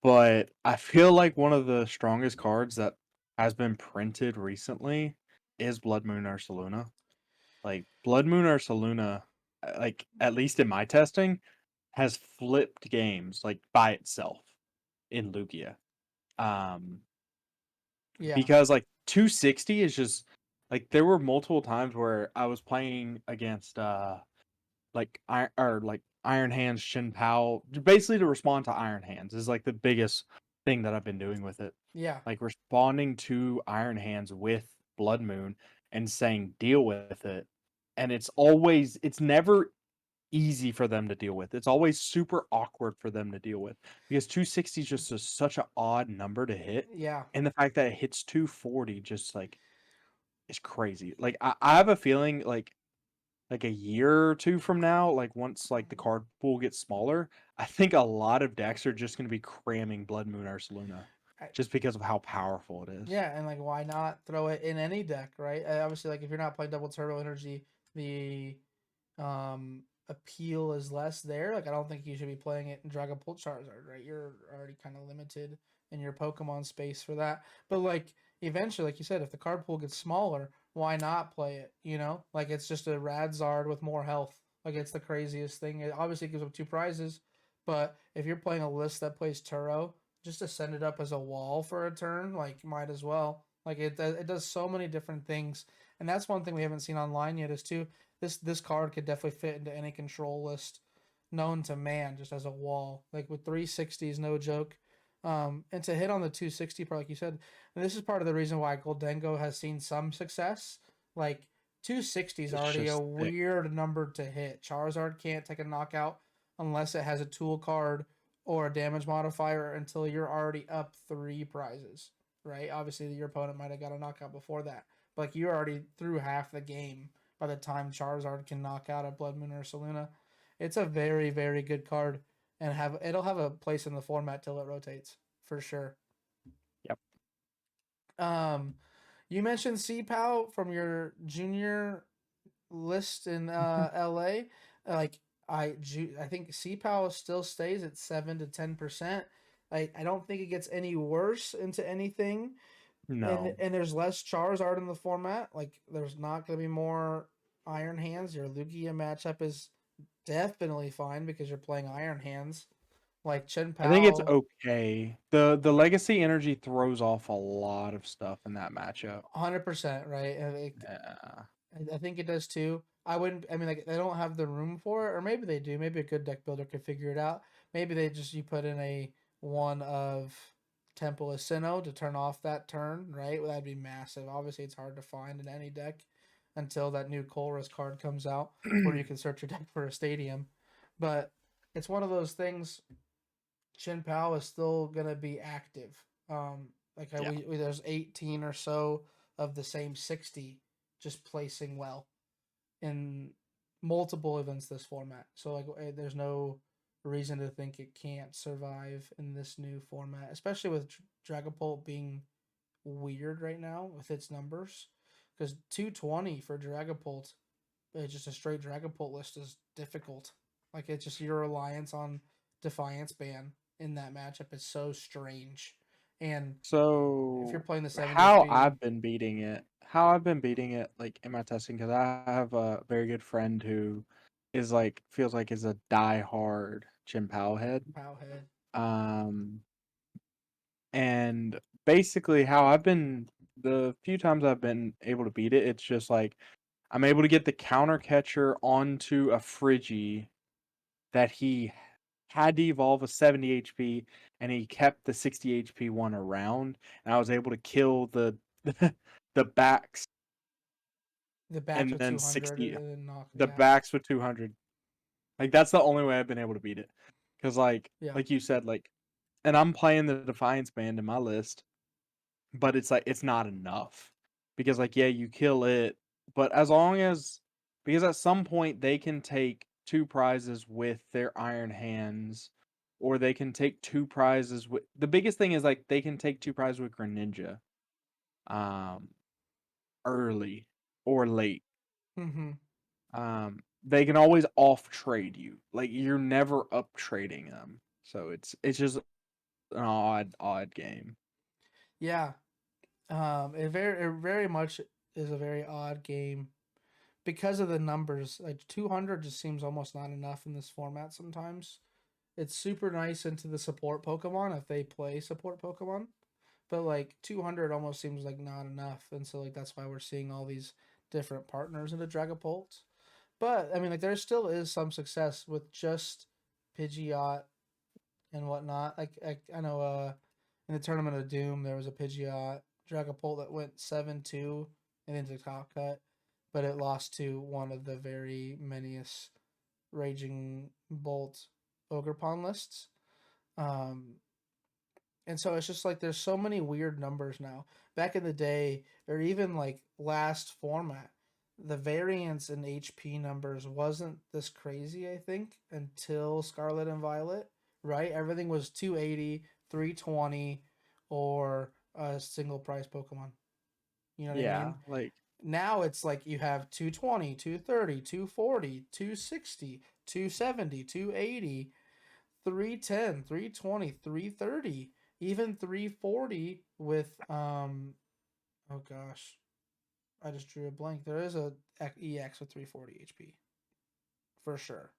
but I feel like one of the strongest cards that has been printed recently is Blood Moon Ursaluna. Like Blood Moon Ursaluna, like at least in my testing, has flipped games like by itself in Lugia. Um, Yeah, because like 260 is just like there were multiple times where I was playing against like Iron Hands Shin Pao, basically to respond to Iron Hands is like the biggest thing that I've been doing with it. yeah, Like responding to Iron Hands with Blood Moon and saying deal with it. And it's never easy for them to deal with. It's always super awkward for them to deal with because 260 is just such an odd number to hit. yeah. And the fact that it hits 240 just like is crazy. Like I have a feeling like a year or two from now, like once like the card pool gets smaller, I think a lot of decks are just going to be cramming Blood Moon Ursaluna I, just because of how powerful it is. Yeah, and like, why not throw it in any deck, right? Obviously, like if you're not playing double turbo energy, the appeal is less there. Like, I don't think you should be playing it in Dragon Pult Charizard, right? You're already kind of limited in your Pokemon space for that. But like, eventually, like you said, if the card pool gets smaller, why not play it? You know, like it's just a Radzard with more health. Like, it's the craziest thing. It obviously gives up 2 prizes, but if you're playing a list that plays Turo, just to send it up as a wall for a turn, like might as well. Like it does so many different things, and that's one thing we haven't seen online yet. Is too this card could definitely fit into any control list known to man, just as a wall. Like with 360s, no joke. And to hit on the 260 part, like you said, and this is part of the reason why Goldengo has seen some success. Like 260 is It's already a just thick. weird number to hit. Charizard can't take a knockout unless it has a tool card or a damage modifier until you're already up 3 prizes, right? Obviously, your opponent might have got a knockout before that, but like you're already through half the game by the time Charizard can knock out a Blood Moon or Saluna. It's a very, very good card, and it'll have a place in the format till it rotates for sure. Yep. Um, you mentioned CPOW from your junior list in LA. Like I think CPOW still stays at 7 to 10%. I don't think it gets any worse into anything. And No. and there's less Charizard in the format. Like there's not gonna be more Iron Hands. Your Lugia matchup is definitely fine because you're playing Iron Hands. Like Chen I think it's Pao, okay. The legacy energy throws off a lot of stuff in that matchup. 100%, right? And Yeah. I think it does too. I wouldn't. I mean, like they don't have the room for it, or maybe they do. Maybe a good deck builder could figure it out. Maybe they just you put in a one of Temple of Sinnoh to turn off that turn, right? Well, that'd be massive. Obviously, it's hard to find in any deck until that new Colress card comes out, where you can search your deck for a stadium. But it's one of those things. Chin Pao is still gonna be active. Like Yeah. there's 18 or so of the same 60 just placing well in multiple events this format. So like there's no reason to think it can't survive in this new format, especially with Dragapult being weird right now with its numbers. Because 220 for Dragapult, just a straight Dragapult list is difficult. Like it's just your reliance on Defiance ban in that matchup is so strange. And if you're So playing the 70 how HP, I've been beating it, how I've been beating it, like in my testing, because I have a very good friend who is like feels like is a die-hard Chien-Pao head. Powhead. Um, and basically how I've been the few times I've been able to beat it, it's just like I'm able to get the counter catcher onto a Friggy that he had to evolve a 70 HP and he kept the 60 HP one around, and I was able to kill the the backs The backs and with then 200 60 and then knock. the Yeah. backs with 200. Like that's the only way I've been able to beat it. Cuz Yeah. like you said, like, and I'm playing the Defiance band in my list, but it's like it's not enough. Because like yeah, you kill it, but as long as because at some point they can take two prizes with their iron hands, or they can take two prizes with the biggest thing is like they can take two prizes with Greninja um early or late. Mm-hmm. They can always off trade you. Like you're never up trading them. So it's just an odd game. Yeah. It very much is a very odd game because of the numbers. Like 200 just seems almost not enough in this format sometimes. It's super nice into the support Pokemon if they play support Pokemon, but like 200 almost seems like not enough, and so like that's why we're seeing all these different partners into Dragapult. But I mean, like there still is some success with just Pidgeot and whatnot. Like I know in the Tournament of Doom there was a Pidgeot Dragapult that went 7-2 and into top cut, but it lost to one of the very manyest Raging Bolt Ogerpon lists. Um, and so it's just like there's so many weird numbers now. Back in the day, or even like last format, the variance in HP numbers wasn't this crazy, I think, until Scarlet and Violet, right? Everything was 280, 320, or a single price Pokemon. You know what I Yeah, mean? like Now it's like you have 220, 230, 240, 260, 270, 280, 310, 320, 330, even 340 with oh gosh, I just drew a blank. There is a EX with 340 HP for sure.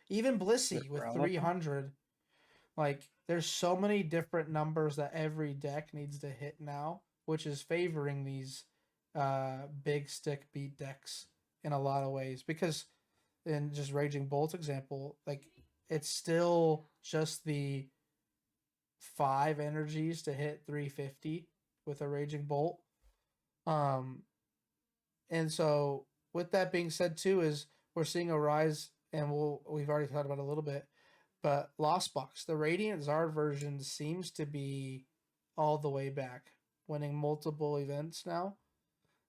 Even is it Blissey with relevant? 300. Like there's so many different numbers that every deck needs to hit now, which is favoring these big stick beat decks in a lot of ways because in just Raging Bolt example, like it's still just the 5 energies to hit 350 with a Raging Bolt. Um, and so with that being said, too, is we're seeing a rise, and we've already talked about it a little bit, but Lost Box, the Radiant Zard version seems to be all the way back, winning multiple events now.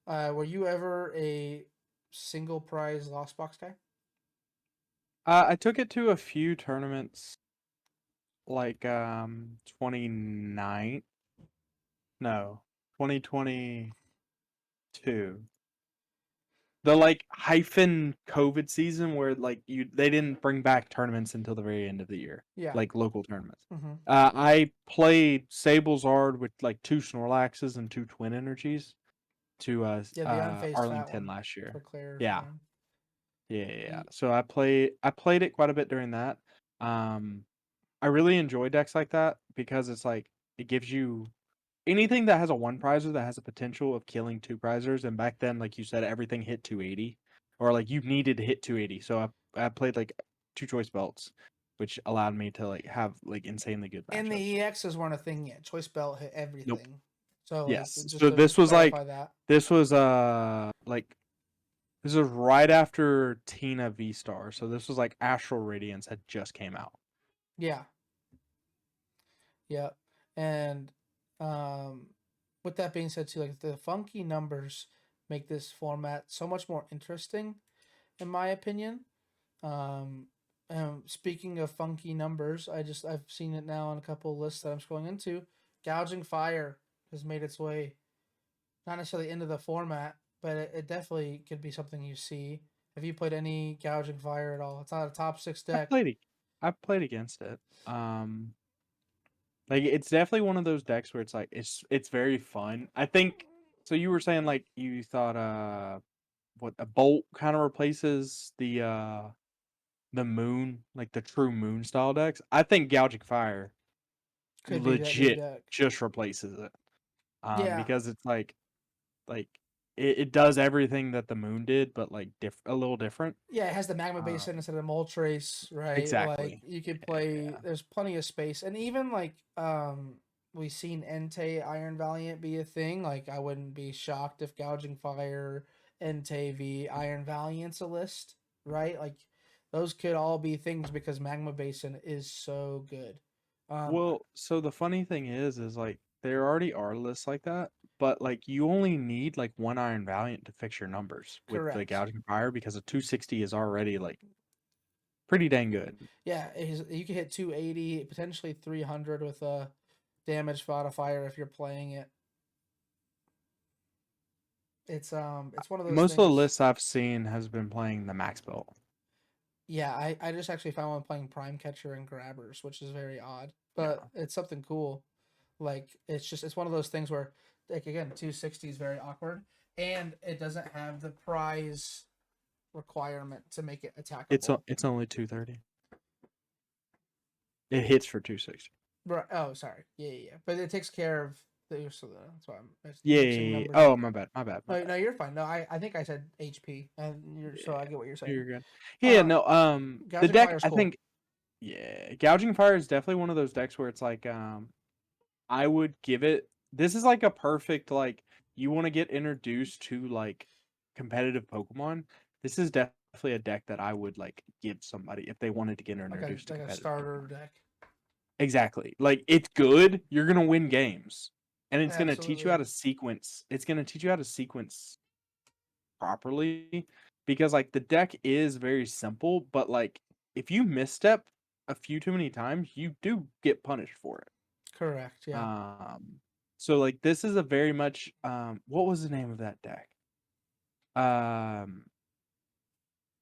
Were you ever a single prize Lost Box guy? I took it to a few tournaments like 29 no 2022, the like hyphen COVID season where like they didn't bring back tournaments until the very end of the year, Yeah. like local tournaments. Mm-hmm. I played Sablezard with like two Snorlaxes and two Twin Energies to Yeah, the unfaced fat Arlington one last for year. Yeah, clarifying. yeah. Ye- So I played it quite a bit during that. Um, I really enjoy decks like that because it's like it gives you anything that has a one prizer that has a potential of killing two prizers. And back then, like you said, everything hit 280, or like you needed to hit 280. So I played like two choice belts, which allowed me to like have like insanely good And the matchups. EXs weren't a thing yet. Choice Belt hit Nope. everything. So like Yes. just So to clarify that. this was like this was right after Tina V Star. So this was like Astral Radiance had just came out. Yeah. Yeah. And um with that being said too, like the funky numbers make this format so much more interesting in my opinion. Um Speaking of funky numbers, I've seen it now on a couple of lists that I'm scrolling into. Gouging Fire has made its way not necessarily into the format, but it definitely could be something you see. Have you played any Gouging Fire at all? It's not a top 6 I deck. played it. I've played against it. Like it's definitely one of those decks where it's like it's very fun. I think so. You were saying like you thought what a bolt kind of replaces the moon, like the true moon style decks. I think gouging fire Could be that new legit deck. just replaces it. Yeah, Because it's like it does everything that the moon did, but like a little different. yeah, it has the magma basin instead of Moltres, right? Like Exactly. you could play. Yeah. There's plenty of space, and even like we've seen Entei Iron Valiant be a thing. Like I wouldn't be shocked if Gouging Fire, Entei v Iron Valiant's a list, right? Like those could all be things because magma basin is so good. Well, so the funny thing is like there already are lists like that, but like you only need like one Iron Valiant to fix your numbers with the Correct. gouging fire because a 260 is already like pretty dang good. Yeah, you can hit 280, potentially 300 with a damage modifier if you're playing it. It's one of those Most of the things. lists I've seen has been playing the max build. Yeah, I just actually found one playing Prime Catcher and Grabbers, which is very odd, but Yeah. it's something cool. Like it's one of those things where like again 260 is very awkward, and it doesn't have the prize requirement to make it attackable. It's only 230. It hits for 260. Right. Oh, sorry. Yeah, yeah, yeah. But it takes care of the so that's why I'm Yeah, mixing yeah, yeah. numbers Oh, up. my bad. My bad. My No, no, bad. you're fine. No, I think I said HP, and you're so I Yeah. get what you're saying. You're good. Yeah, Uh, no, the Gouging Fire deck is I cool. think gouging fire is definitely one of those decks where it's like I would give it this is like a perfect like you want to get introduced to like competitive Pokemon. This is definitely a deck that I would like give somebody if they wanted to get introduced to Like a competitive starter Pokemon. deck. Exactly. Like it's good, you're going to win games. And it's going to teach you how Absolutely. to sequence. It's going to teach you how to sequence properly because like the deck is very simple, but like if you misstep a few too many times, you do get punished for it. Correct. Yeah. Um, so like this is a very much what was the name of that deck? Um,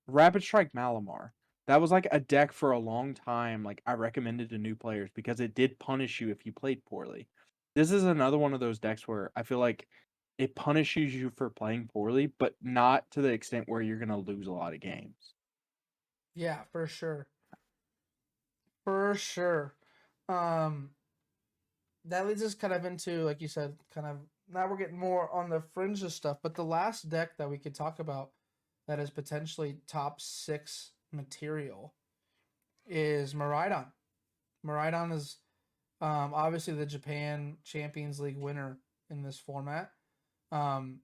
Rapid Strike Malamar. That was like a deck for a long time. Like I recommended to new players because it did punish you if you played poorly. This is another one of those decks where I feel like it punishes you for playing poorly, but not to the extent where you're gonna lose a lot of games. Yeah, for sure. For sure. Um, that leads us kind of into, like you said, kind of now we're getting more on the fringe of stuff. But the last deck that we could talk about that is potentially top six material is Miraidon. Miraidon is obviously the Japan Champions League winner in this format. Um,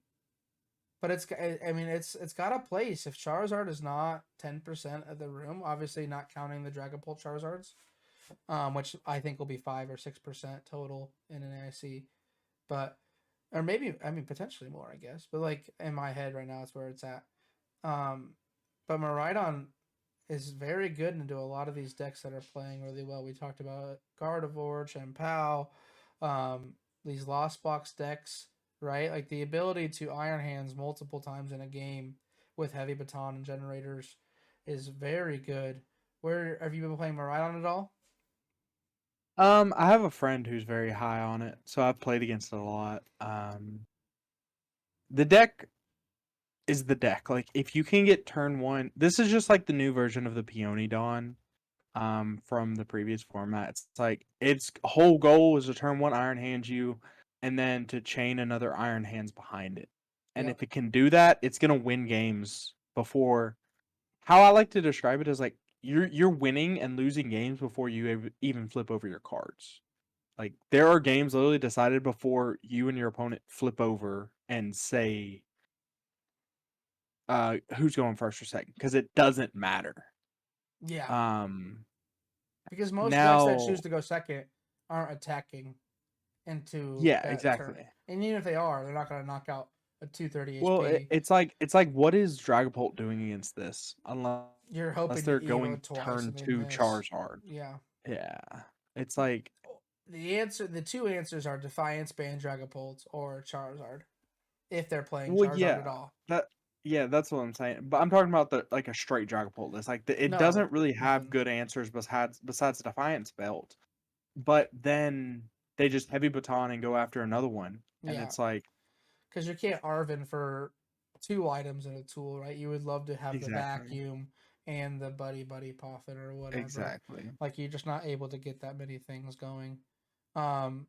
but I mean it's got a place if Charizard is not 10% of the room, obviously not counting the Dragapult Charizards, which I think will be 5 or 6% total in an NAIC, but or maybe I mean potentially more I guess, but like in my head right now it's where it's at. Um, but Miraidon is very good into a lot of these decks that are playing really well. We talked about Gardevoir, Chien-Pao, these Lost Box decks, right? Like the ability to Iron Hands multiple times in a game with Heavy Baton and Generators is very good. Where have you been playing Miraidon at all? I have a friend who's very high on it, so I've played against it a lot. The deck is the deck. Like if you can get turn one, this is just like the new version of the Peony Dawn from the previous format. It's like its whole goal is to turn one Iron Hand you and then to chain another Iron Hands behind it. And Yep. if it can do that, it's gonna win games before how I like to describe it is like you're winning and losing games before you even flip over your cards. Like there are games literally decided before you and your opponent flip over and say who's going first or second because it doesn't matter. Yeah. Um Because most decks that now choose to go second aren't attacking into yeah, that turn. exactly. And even if they are, they're not going to knock out a 230 Well, HP. it's like what is Dragapult doing against this? You're Unless hoping to they're Evo going twice turn and they two miss. Charizard. Yeah. Yeah. It's like The two answers are Defiance, Band Dragapult, or Charizard. If they're playing well Charizard yeah. at all. That Yeah, that's what I'm saying. But I'm talking about the like a straight Dragapult list. Like it doesn't No. really have Mhm. good answers besides the Defiance belt. But then they just heavy baton and go after another one, and Yeah, it's like because you can't Arvin for two items in a tool, right? You would love to have the exactly, vacuum and the buddy poffin or whatever. exactly. Like you're just not able to get that many things going. Um,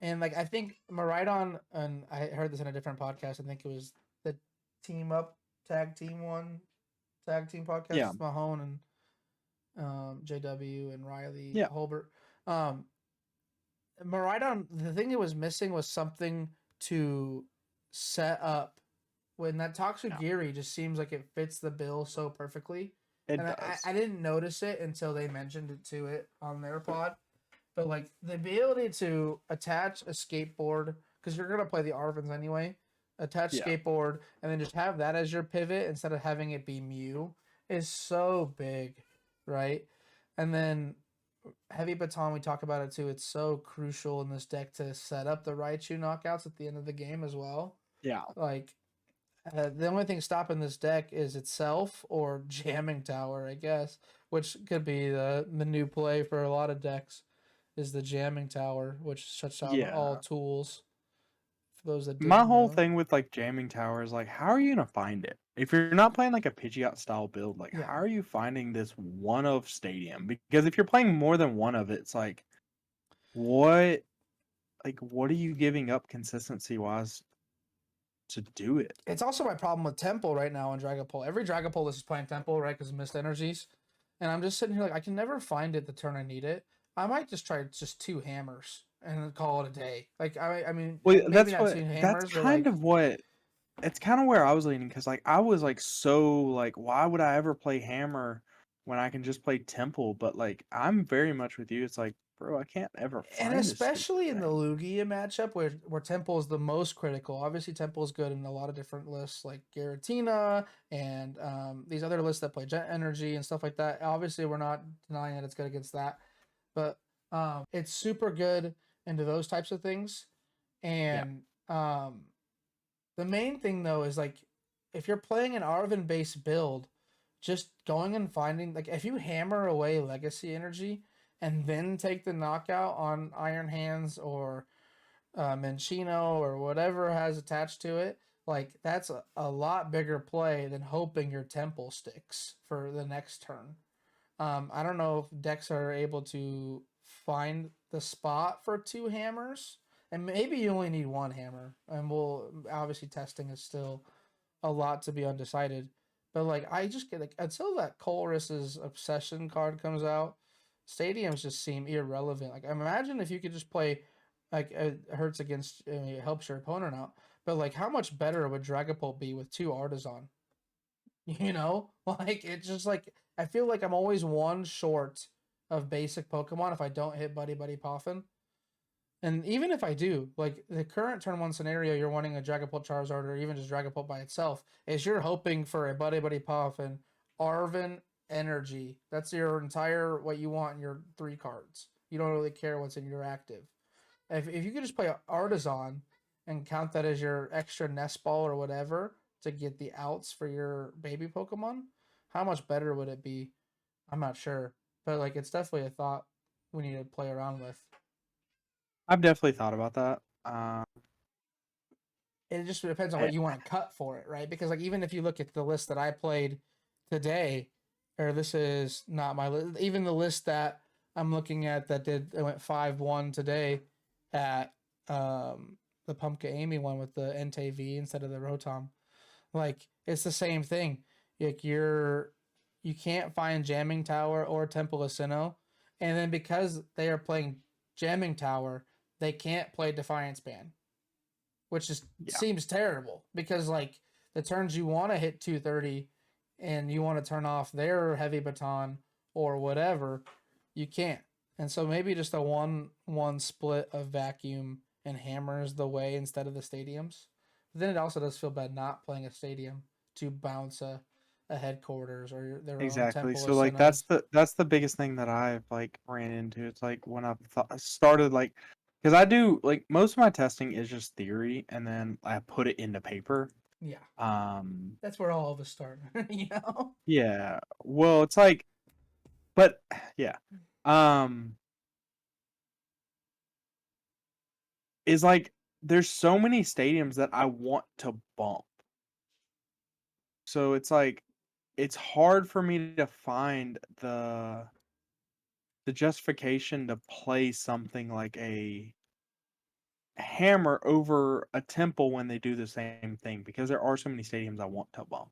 and like I think Maridon, and I heard this in a different podcast. I think it was the Team Up tag team Yeah, podcast. Mahone and JW and Riley yeah, Holbert. Um, Maridon, the thing it was missing was something to set up when that yeah. Toxigiri just seems like it fits the bill so perfectly. It And does. I didn't notice it until they mentioned it to it on their pod. But like the ability to attach a skateboard, because you're gonna play the Arvins anyway, attach Yeah, skateboard and then just have that as your pivot instead of having it be Mew is so big, right? And then heavy baton, we talk about it too. It's so crucial in this deck to set up the Raichu knockouts at the end of the game as well. yeah. Like the only thing stopping this deck is itself or jamming tower, I guess, which could be the new play for a lot of decks. Is the jamming tower, which shuts down all Yeah. tools. For those that My didn't whole know, thing with like jamming tower is like, how are you gonna find it? If you're not playing like a Pidgeot style build, like yeah, how are you finding this one of stadium? Because if you're playing more than one of it, it's what what are you giving up consistency wise to do it? it's also my problem with Temple right now in Dragapult. Every Dragapult is playing Temple, right? Because of missed energies, and I'm just sitting here like I can never find it the turn I need it. I might just try just two hammers and call it a day. Like I mean, Well, maybe not two that's hammers, but kind like of what it's kind of where I was leaning because like I was like so like why would I ever play hammer when I can just play temple? But like I'm very much with you. It's like bro, I can't ever and find this stupid especially in the thing. Lugia matchup where Temple is the most critical. Obviously, Temple is good in a lot of different lists like Giratina and these other lists that play Jet Energy and stuff like that. Obviously, we're not denying that it's good against that, but it's super good into those types of things. Yeah, And the main thing though is like if you're playing an Arvin based build, just going and finding like if you hammer away legacy energy and then take the knockout on Iron Hands or Minchino or whatever has attached to it, like that's a lot bigger play than hoping your temple sticks for the next turn. I don't know if decks are able to find the spot for two hammers, and maybe you only need one hammer. And we'll obviously testing is still a lot to be undecided. But like I just get like until that Colress's obsession card comes out, stadiums just seem irrelevant. Like imagine if you could just play like it hurts against it helps your opponent out. But like how much better would Dragapult be with two Artisan? You know, like it's just like I feel like I'm always one short of basic Pokemon if I don't hit Buddy Poffin. And even if I do, like the current turn one scenario, you're wanting a Dragapult Charizard or even just Dragapult by itself, is you're hoping for a Buddy Poffin, Arvin Energy. That's your entire what you want in your three cards. You don't really care what's in your active. If you could just play Artisan and count that as your extra nest ball or whatever to get the outs for your baby Pokemon, how much better would it be? I'm not sure, but like it's definitely a thought we need to play around with. I've definitely thought about that. It just depends on I, what you want to cut for it, right? Because like even if you look at the list that I played today, or this is not my list, even the list that I'm looking at that did it went 5-1 today at the Pumpkin Amy one with the Entei V instead of the Rotom. Like it's the same thing. Like you can't find Jamming Tower or Temple of Sinnoh, and then because they are playing Jamming Tower, they can't play Defiance Band, which just yeah, seems terrible because like the turns you want to hit 230 and you want to turn off their heavy baton or whatever, you can't. And so maybe just a 1-1 split of vacuum and hammers the way instead of the stadiums. But then it also does feel bad not playing a stadium to bounce a headquarters or their own exactly. Temple of So like Sinnohs. that's the biggest thing that I've like ran into. It's like when I started like because I do like most of my testing is just theory and then I put it into paper. Yeah, Um, that's where all of us start. You know. yeah. Well, it's like, but yeah. Um, is like there's so many stadiums that I want to bump. So it's like it's hard for me to find the justification to play something like a hammer over a temple when they do the same thing because there are so many stadiums I want to bump.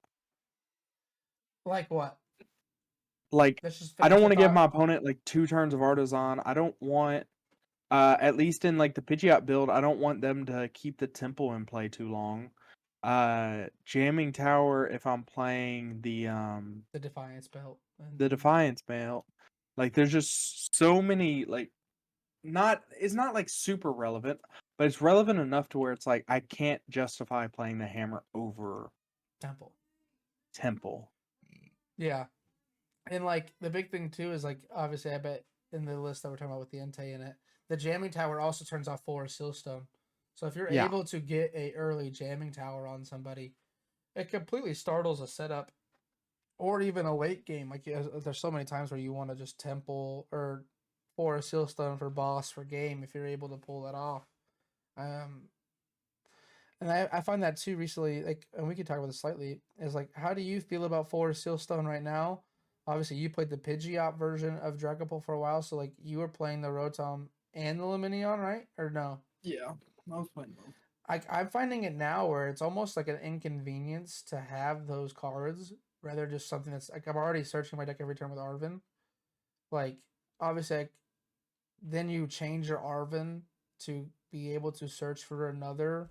Like what? Like Let's just I don't finish the want to give thought. my opponent like 2 turns of artisan. I don't want at least in like the Pidgeot build, I don't want them to keep the temple in play too long. Jamming tower if I'm playing The Defiance belt. the And Defiance belt. Like there's just so many like not it's not like super relevant, but it's relevant enough to where it's like I can't justify playing the hammer over Temple. temple. Yeah. And like the big thing too is like obviously I bet in the list that we're talking about with the Entei in it, the jamming tower also turns off Forest Sealstone. So if you're Yeah. able to get a early jamming tower on somebody, it completely startles a setup or even a late game. Like there's so many times where you want to just temple or Forest Sealstone for boss for game if you're able to pull that off. Um, and I find that too recently, like, and we could talk about this slightly, is like, how do you feel about Forest Sealstone right now? Obviously, you played the Pidgeot version of Dragapult for a while, so like you were playing the Rotom and the Luminion, right? Or no? Yeah. I was playing both. I'm finding it now where it's almost like an inconvenience to have those cards, rather just something that's like I'm already searching my deck every turn with Arven. Like, obviously, like, then you change your Arven to be able to search for another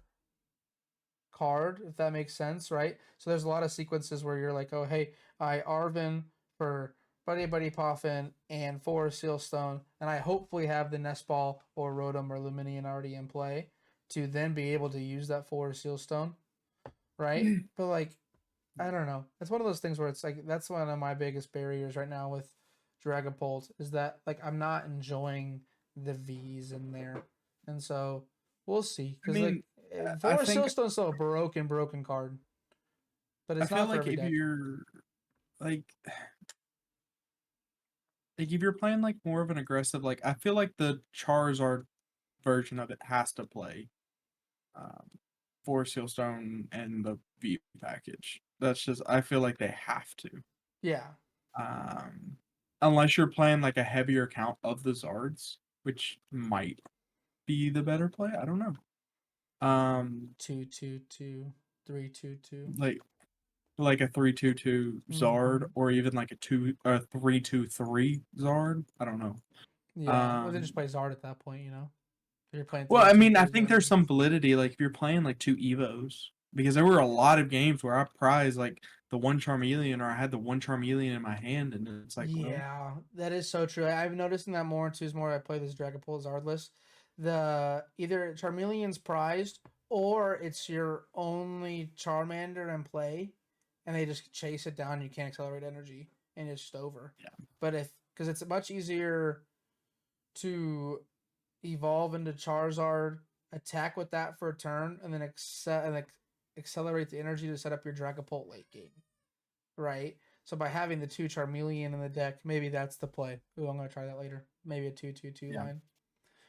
card, if that makes sense, right? So there's a lot of sequences where you're like, oh hey, I Arven for Buddy Poffin and for Sealstone, and I hopefully have the Nest Ball or Rotom or Luminion already in play to then be able to use that for Sealstone, right? But like, I don't know. It's one of those things where it's like that's one of my biggest barriers right now with Dragapult is that like I'm not enjoying the V's in there, and so we'll see I because like mean, I Forest think Sealstone's still a broken card, but I it's feel not for like every if deck. you're like if you're playing like more of an aggressive like I feel like the Charizard version of it has to play um for Sealstone and the V package. That's just I feel like they have to. Yeah, Um unless you're playing like a heavier count of the Zards, which might be the better play. I don't know. 2/2/2, 3/2/2. Like a 3/2/2 Zard Mm-hmm. or even like a 3/2/3 Zard. I don't know. Yeah, well then just Um play Zard at that point, you know. If you're playing Well, three I two mean, I two think Zard. there's some validity. Like if you're playing like 2 Evos, because there were a lot of games where I prized like the one Charmeleon or I had the one Charmeleon in my hand, and it's like, well, Yeah, that is so true. I've noticed that more too. Is more I play this Dragapult Zardless. The either Charmeleon's prized or it's your only Charmander in play, and they just chase it down. And you can't accelerate energy, and it's just over. yeah, But if because it's much easier to evolve into Charizard, attack with that for a turn, and then accelerate the energy to set up your Dragapult late game, right? So by having the two Charmeleon in the deck, maybe that's the play. Ooh, I'm gonna try that later. Maybe a 2/2/2 yeah, line.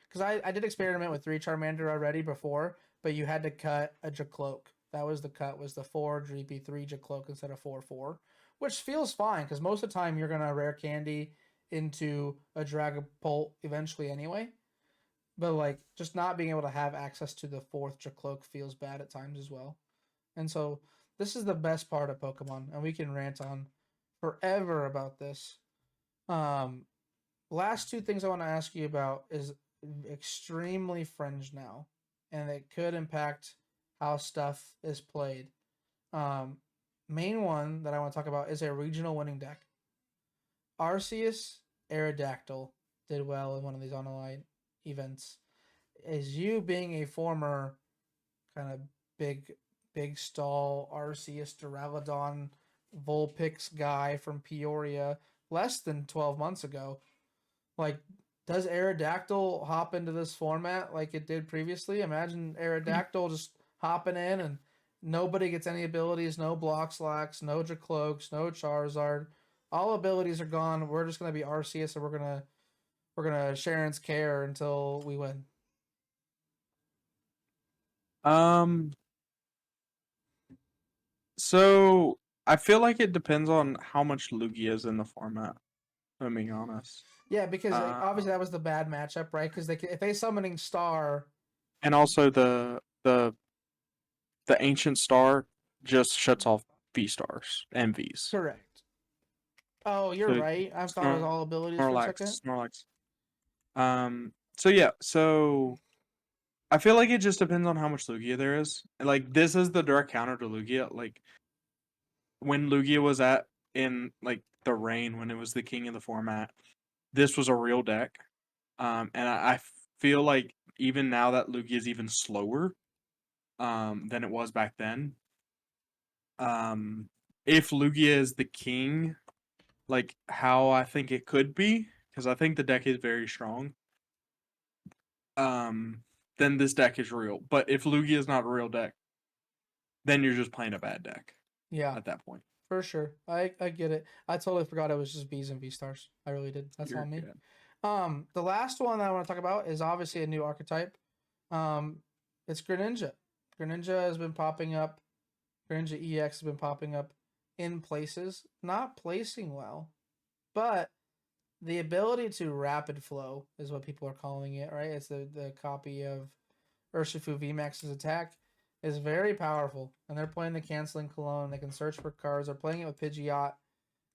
Because I did experiment with three Charmander already before, but you had to cut a Jacloak. That was the cut, was the 4 Dreepy, 3 Jacloak instead of 4/4, which feels fine because most of the time you're gonna rare candy into a Dragapult eventually anyway. But like just not being able to have access to the fourth Jacloak feels bad at times as well. And so this is the best part of Pokemon, and we can rant on forever about this. Um, last two things I want to ask you about is extremely fringe now, and it could impact how stuff is played. Um, main one that I want to talk about is a regional winning deck. Arceus Aerodactyl did well in one of these online events. Is you being a former kind of big big stall Arceus Duraludon Vulpix guy from Peoria less than 12 months ago. Like, does Aerodactyl hop into this format like it did previously? Imagine Aerodactyl just hopping in and Nobody gets any abilities, no block slacks, no Dracloaks, no Charizard. All abilities are gone. We're just gonna be Arceus, and we're gonna Sharon's care until we win. Um, so I feel like it depends on how much Lugia is in the format. If I'm being honest. Yeah, because like, Uh, obviously that was the bad matchup, right? Because if they summoning Star, and also the ancient star just shuts off V stars and Vs. correct. Oh, you're So right. I thought it was all abilities for a second. Snorlax. So yeah, so I feel like it just depends on how much Lugia there is. Like this is the direct counter to Lugia. Like when Lugia was at in like the reign when it was the king of the format, this was a real deck. And I feel like even now that Lugia is even slower than it was back then. If Lugia is the king, like how I think it could be, because I think the deck is very strong. Um, then this deck is real. But if Lugia is not a real deck, then you're just playing a bad deck Yeah, at that point. for sure. I get it. I totally forgot it was just Bs and V stars. I really did. That's You're on me. good. The last one that I want to talk about is obviously a new archetype. Um, it's Greninja. Greninja has been popping up. Greninja EX has been popping up in places, not placing well, but the ability to rapid flow is what people are calling it, right? It's the copy of Urshifu VMAX's attack is very powerful, and they're playing the canceling cologne. They can search for cards. They're playing it with Pidgeot.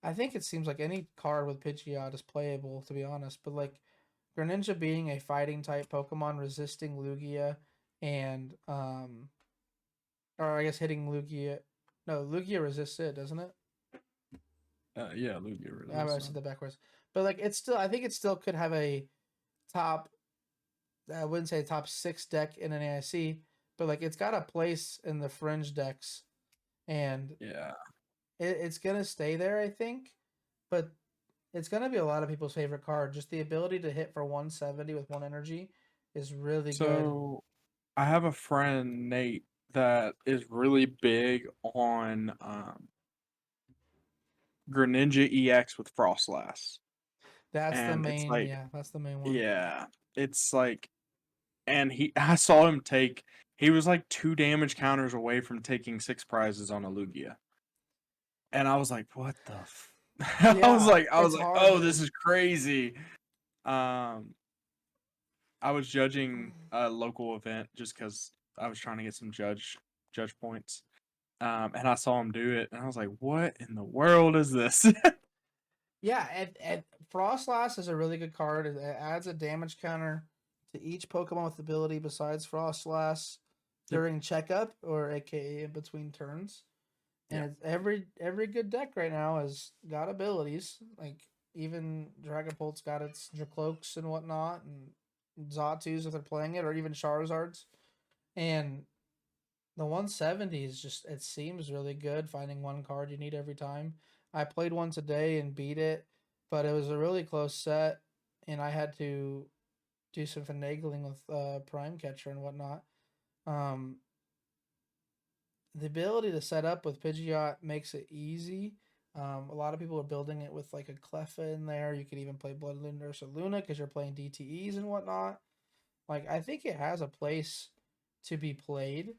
I think it seems like any card with Pidgeot is playable, to be honest. But like Greninja being a fighting type Pokemon, resisting Lugia, and or I guess hitting Lugia. No, Lugia resists it, doesn't it? Yeah, Lugia I resistant. said that backwards. But like it's still, I think it still could have a top. I wouldn't say top 6 deck in an NAIC, but like it's got a place in the fringe decks, and Yeah. it's gonna stay there, I think. But it's gonna be a lot of people's favorite card. Just the ability to hit for 170 with one energy is really good. So I have a friend, Nate, that is really big on Greninja EX with Frostlass. That's the And it's main, like, yeah, that's the main one. yeah, it's like, and I saw him take, he was like 2 damage counters away from taking 6 prizes on a Lugia. And I was like, what the Yeah, I was it's like, hard oh, to. this is crazy. I was judging a local event just because I was trying to get some judge points. And I saw him do it, and I was like, "What in the world is this?" Yeah, and Frostlass is a really good card. It adds a damage counter to each Pokemon with ability besides Frostlass Yep. during checkup, or AKA in between turns. And Yeah. it's every good deck right now has got abilities. Like even Dragapult's got its Dracloaks and whatnot, and Zatu's if they're playing it, or even Charizards. And the 170 is just, it seems really good finding one card you need every time. I played one today and beat it, but it was a really close set, and I had to do some finagling with Prime Catcher and whatnot. Um, the ability to set up with Pidgeot makes it easy. A lot of people are building it with like a Cleffa in there. You could even play Bloodlune Nurse or Luna because you're playing DTEs and whatnot. Like I think it has a place to be played.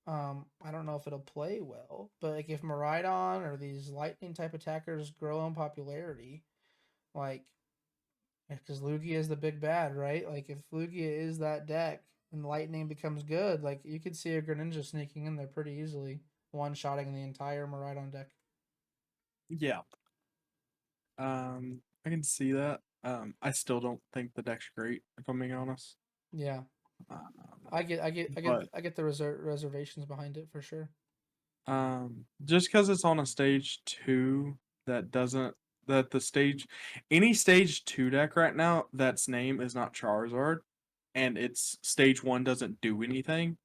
I don't know if it'll play well, but like if Miraidon or these lightning type attackers grow in popularity, like because Lugia is the big bad, right? Like if Lugia is that deck and lightning becomes good, like you could see a Greninja sneaking in there pretty easily, one shotting the entire Miraidon deck. Yeah. I can see that. I still don't think the deck's great, if I'm being honest. Yeah, Um, I get the reservations behind it for sure. just because it's on a stage 2 that doesn't that the stage any stage 2 deck right now that's name is not Charizard, and it's stage 1 doesn't do anything.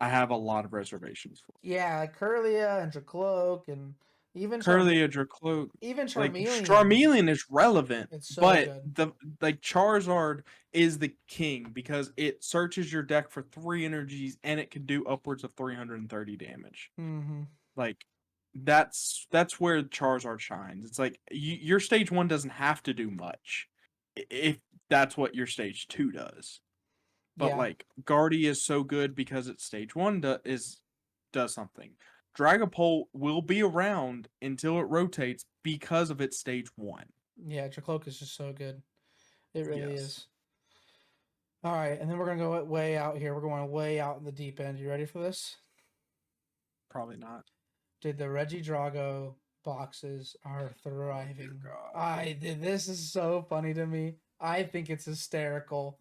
I have a lot of reservations for. Yeah, like Curlia and Dracloak and Even Curly Cloak. even Like Charmeleon. Charmeleon is relevant, It's so but good. Charizard is the king because it searches your deck for 3 energies and it can do upwards of 330 damage. Mm-hmm. Like that's where Charizard shines. It's like your stage 1 doesn't have to do much if that's what your stage 2 does. But Yeah. like Guardy is so good because it's stage 1 does something. Dragapult will be around until it rotates because of its stage 1. Yeah, Dracloak is just so good. It really Yes. is. All right, and then we're gonna go way out here. We're going way out in the deep end. You ready for this? Probably not. Dude, the Regidrago boxes are thriving. God. This is so funny to me. I think it's hysterical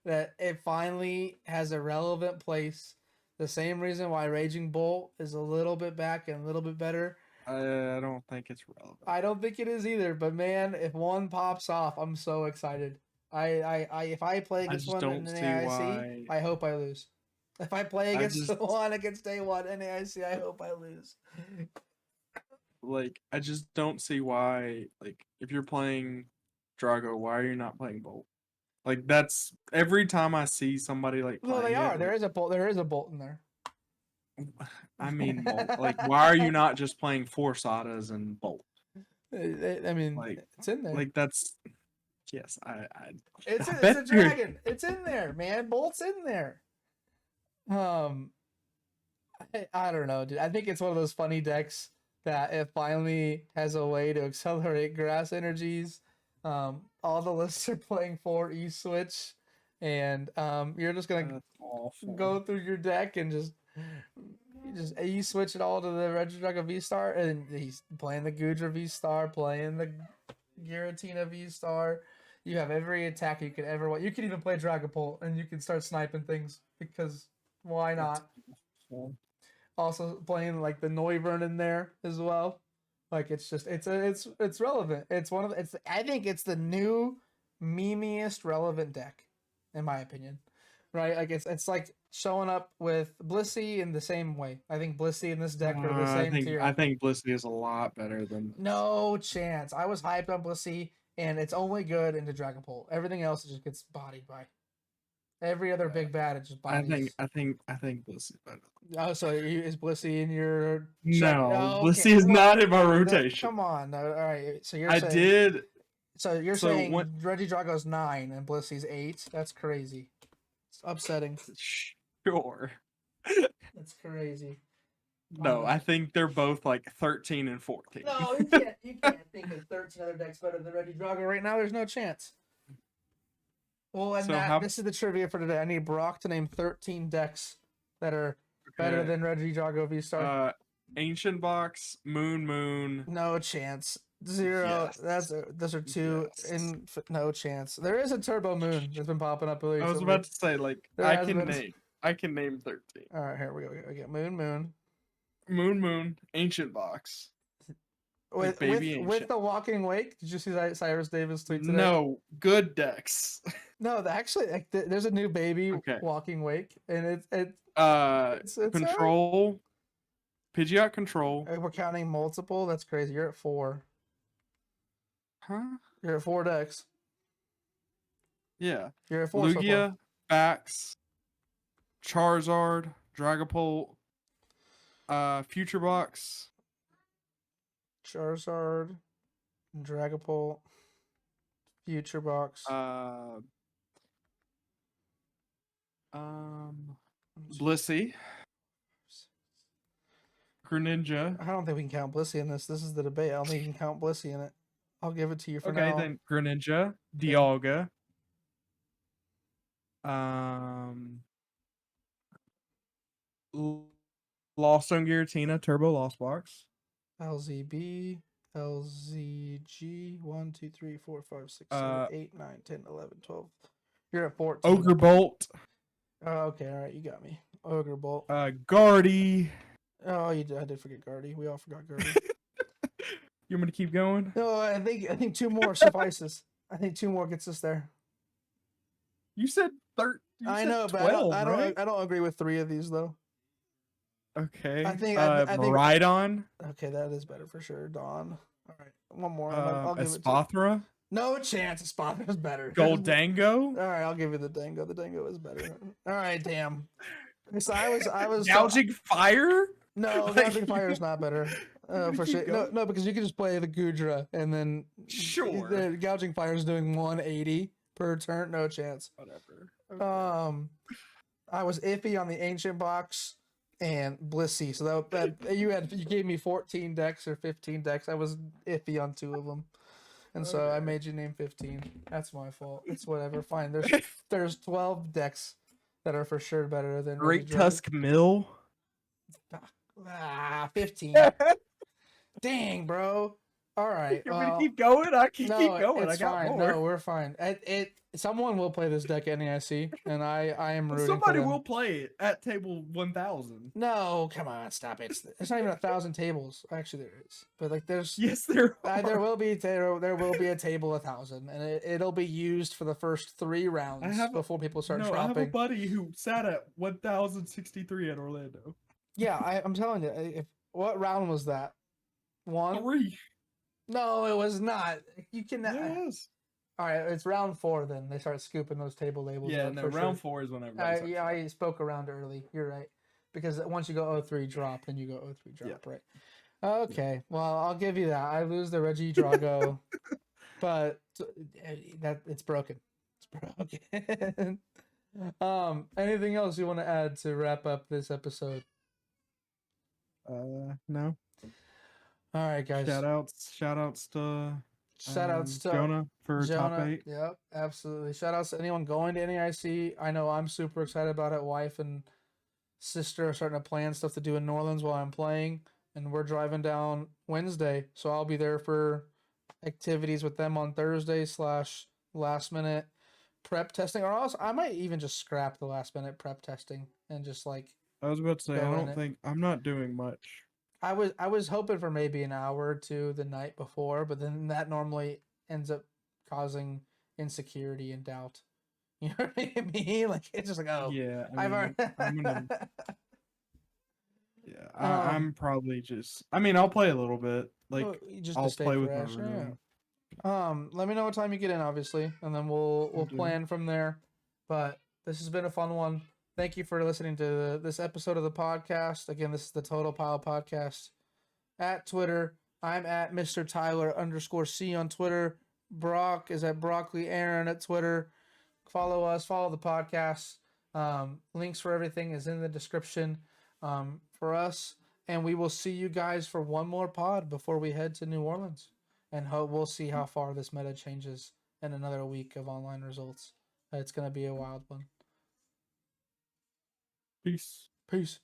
that it finally has a relevant place. The same reason why Raging Bolt is a little bit back and a little bit better. I don't think it's relevant. I don't think it is either, but man, if one pops off, I'm so excited. If I play against just one in don't see NAIC, why- I hope I lose. If I play I against just- one against day one NAIC, I hope I lose. Like I just don't see why. Like if you're playing Drago, why are you not playing Bolt? Like that's every time I see somebody like No, playing they are. it, There is a bolt. There is a bolt in there. I mean, Bolt. Like why are you not just playing Force Autas and Bolt? I mean, Like- it's in there. Like that's yes, It's I a bet you're- dragon. It's in there, man. Bolt's in there. I don't know, dude. I think it's one of those funny decks that it finally has a way to accelerate grass energies. All the lists are playing for E-Switch, and you're just gonna That's awful. go through your deck and just E-Switch it all to the Regidrago V-Star, and he's playing the Gudra V-Star, playing the Giratina V-Star. You have every attack you could ever want. You can even play Dragapult, and you can start sniping things because why not? Awful. Also playing like the Noivern in there as well. Like it's just it's relevant. It's one of the, it's I think it's the new memeiest relevant deck, in my opinion. Right? Like it's like showing up with Blissey in the same way. I think Blissey and this deck are the same tier. I think Blissey is a lot better than No chance. I was hyped on Blissey, and it's only good into Dragapult. Everything else just gets bodied by. Every other big bad, it just bodies. I think Blissey better. Oh, so is Blissey in your No, Oh, Blissey is well, not in my then rotation. come on, no, all right. So you're I saying did. So you're so saying when- Regidrago's 9 and Blissey's 8? That's crazy. It's upsetting. Sure. That's crazy. No, I think they're both like 13 and 14. No, you can't think of 13 other decks better than Regidrago right now. There's no chance. Well, and So this is the trivia for today. I need Brock to name 13 decks that are better Okay. than Regidrago V-Star. Ancient Box, Moon. No chance. 0. Yes. Those are 2. Yes. No chance. There is a Turbo Moon that's been popping up recently. I was about to say like There I has can been- name 13. All right, here we go. We get Moon. Moon, Ancient Box. Like Baby With Ancient. the Walking Wake. Did you see Cyrus Davis tweet today? No, good decks. No. Actually, like, there's a new Baby Okay. Walking Wake, and it's Control. Pidgeot Control. we're counting multiple. That's crazy. You're at 4. Huh? You're at 4 decks. Yeah. You're at 4 so far. Lugia, Bax, Charizard, Dragapult, Future Box. Charizard, Dragapult, Future Box. Blissey, Greninja. I don't think we can count Blissey in this. This is the debate. I don't think you can count Blissey in it. I'll give it to you for Okay, now. then Greninja, Dialga. Lost on Giratina, Turbo Lost Box. LZB, LZG, 1, 2, 3, 4, 5, 6, 7, 8, 9, 10, 11, 12. You're at 14. Ogre Bolt, Oh, okay, all right, you got me. Ogre Bolt. Guardy. Oh, I did forget Guardy. We all forgot Guardy. You want me to keep going? No, I think 2 more suffices. I think 2 more gets us there. You said 13. I know, but 12, I right? don't agree with 3 of these though. Okay. I think Maridon. okay, that is better for sure. Dawn. All right, one more. I'll give it to Espathra. no chance. Spot is better. Goldango. All right, I'll give you the Dango. The Dango is better. All right, damn. So I was Gouging Fire. no, Like, Gouging Fire is not better. You want me to For keep sure. No, going? no, because you can just play the Gudra and then Sure. the Gouging Fire is doing 180 per turn. No chance. Whatever. Okay. I was iffy on the Ancient Box and Blissey. So that you gave me 14 decks or 15 decks. I was iffy on 2 of them. And so I Okay. made you name 15. That's my fault. It's whatever. Fine. There's 12 decks that are for sure better than Great Regidragon. Tusk Mill. 15. Dang, bro. All right. You want me to keep going? I can No, keep going. I it's got fine. more. No, we're fine. Someone will play this deck at NAIC, and I am rooting Somebody for them. will play it at table 1000. No, come on, stop it. It's not even 1,000 tables. Actually, there is, but like there's Yes, there are. there will be a table 1,000, and it'll be used for the first 3 rounds before people start I have a dropping. buddy who sat at 1063 at Orlando. Yeah, I'm telling you. What round was that? 1? 3. No, it was not. You can. Yes. All right, it's round 4. Then they start scooping those table labels. Yeah, up no, for round sure. 4 is when everybody Yeah, I spoke around early. You're right. Because once you go 03 drop, then you go 03 drop, right? Okay, well, I'll give you that. I lose the Reggie Drago, but that it's broken. It's broken. Anything else you want to add to wrap up this episode? No. All right, guys. Shout outs to Jonah for top 8. Yep, absolutely. Shout outs to anyone going to NAIC. I know I'm super excited about it. Wife and sister are starting to plan stuff to do in New Orleans while I'm playing, and we're driving down Wednesday, so I'll be there for activities with them on Thursday / last minute prep testing, or else I might even just scrap the last minute prep testing and just like I was about to say, go in it. I'm not doing much. I was hoping for maybe an hour or 2 the night before, but then that normally ends up causing insecurity and doubt. You know what I mean? Like it's just like, oh Yeah, I've already. Yeah, I'm probably just. I mean, I'll play a little bit. Like just I'll to stay play with fresh. my room. Let me know what time you get in, obviously, and then we'll plan from there. But this has been a fun one. Thank you for listening to this episode of the podcast. Again, this is the Total Pile Podcast. At Twitter, I'm at Mr. Tyler_C on Twitter. Brock is at Broccoli Aaron at Twitter. Follow us, follow the podcast. Links for everything is in the description for us. And we will see you guys for one more pod before we head to New Orleans. And we'll see how far this meta changes in another week of online results. It's going to be a wild one. Peace. Peace.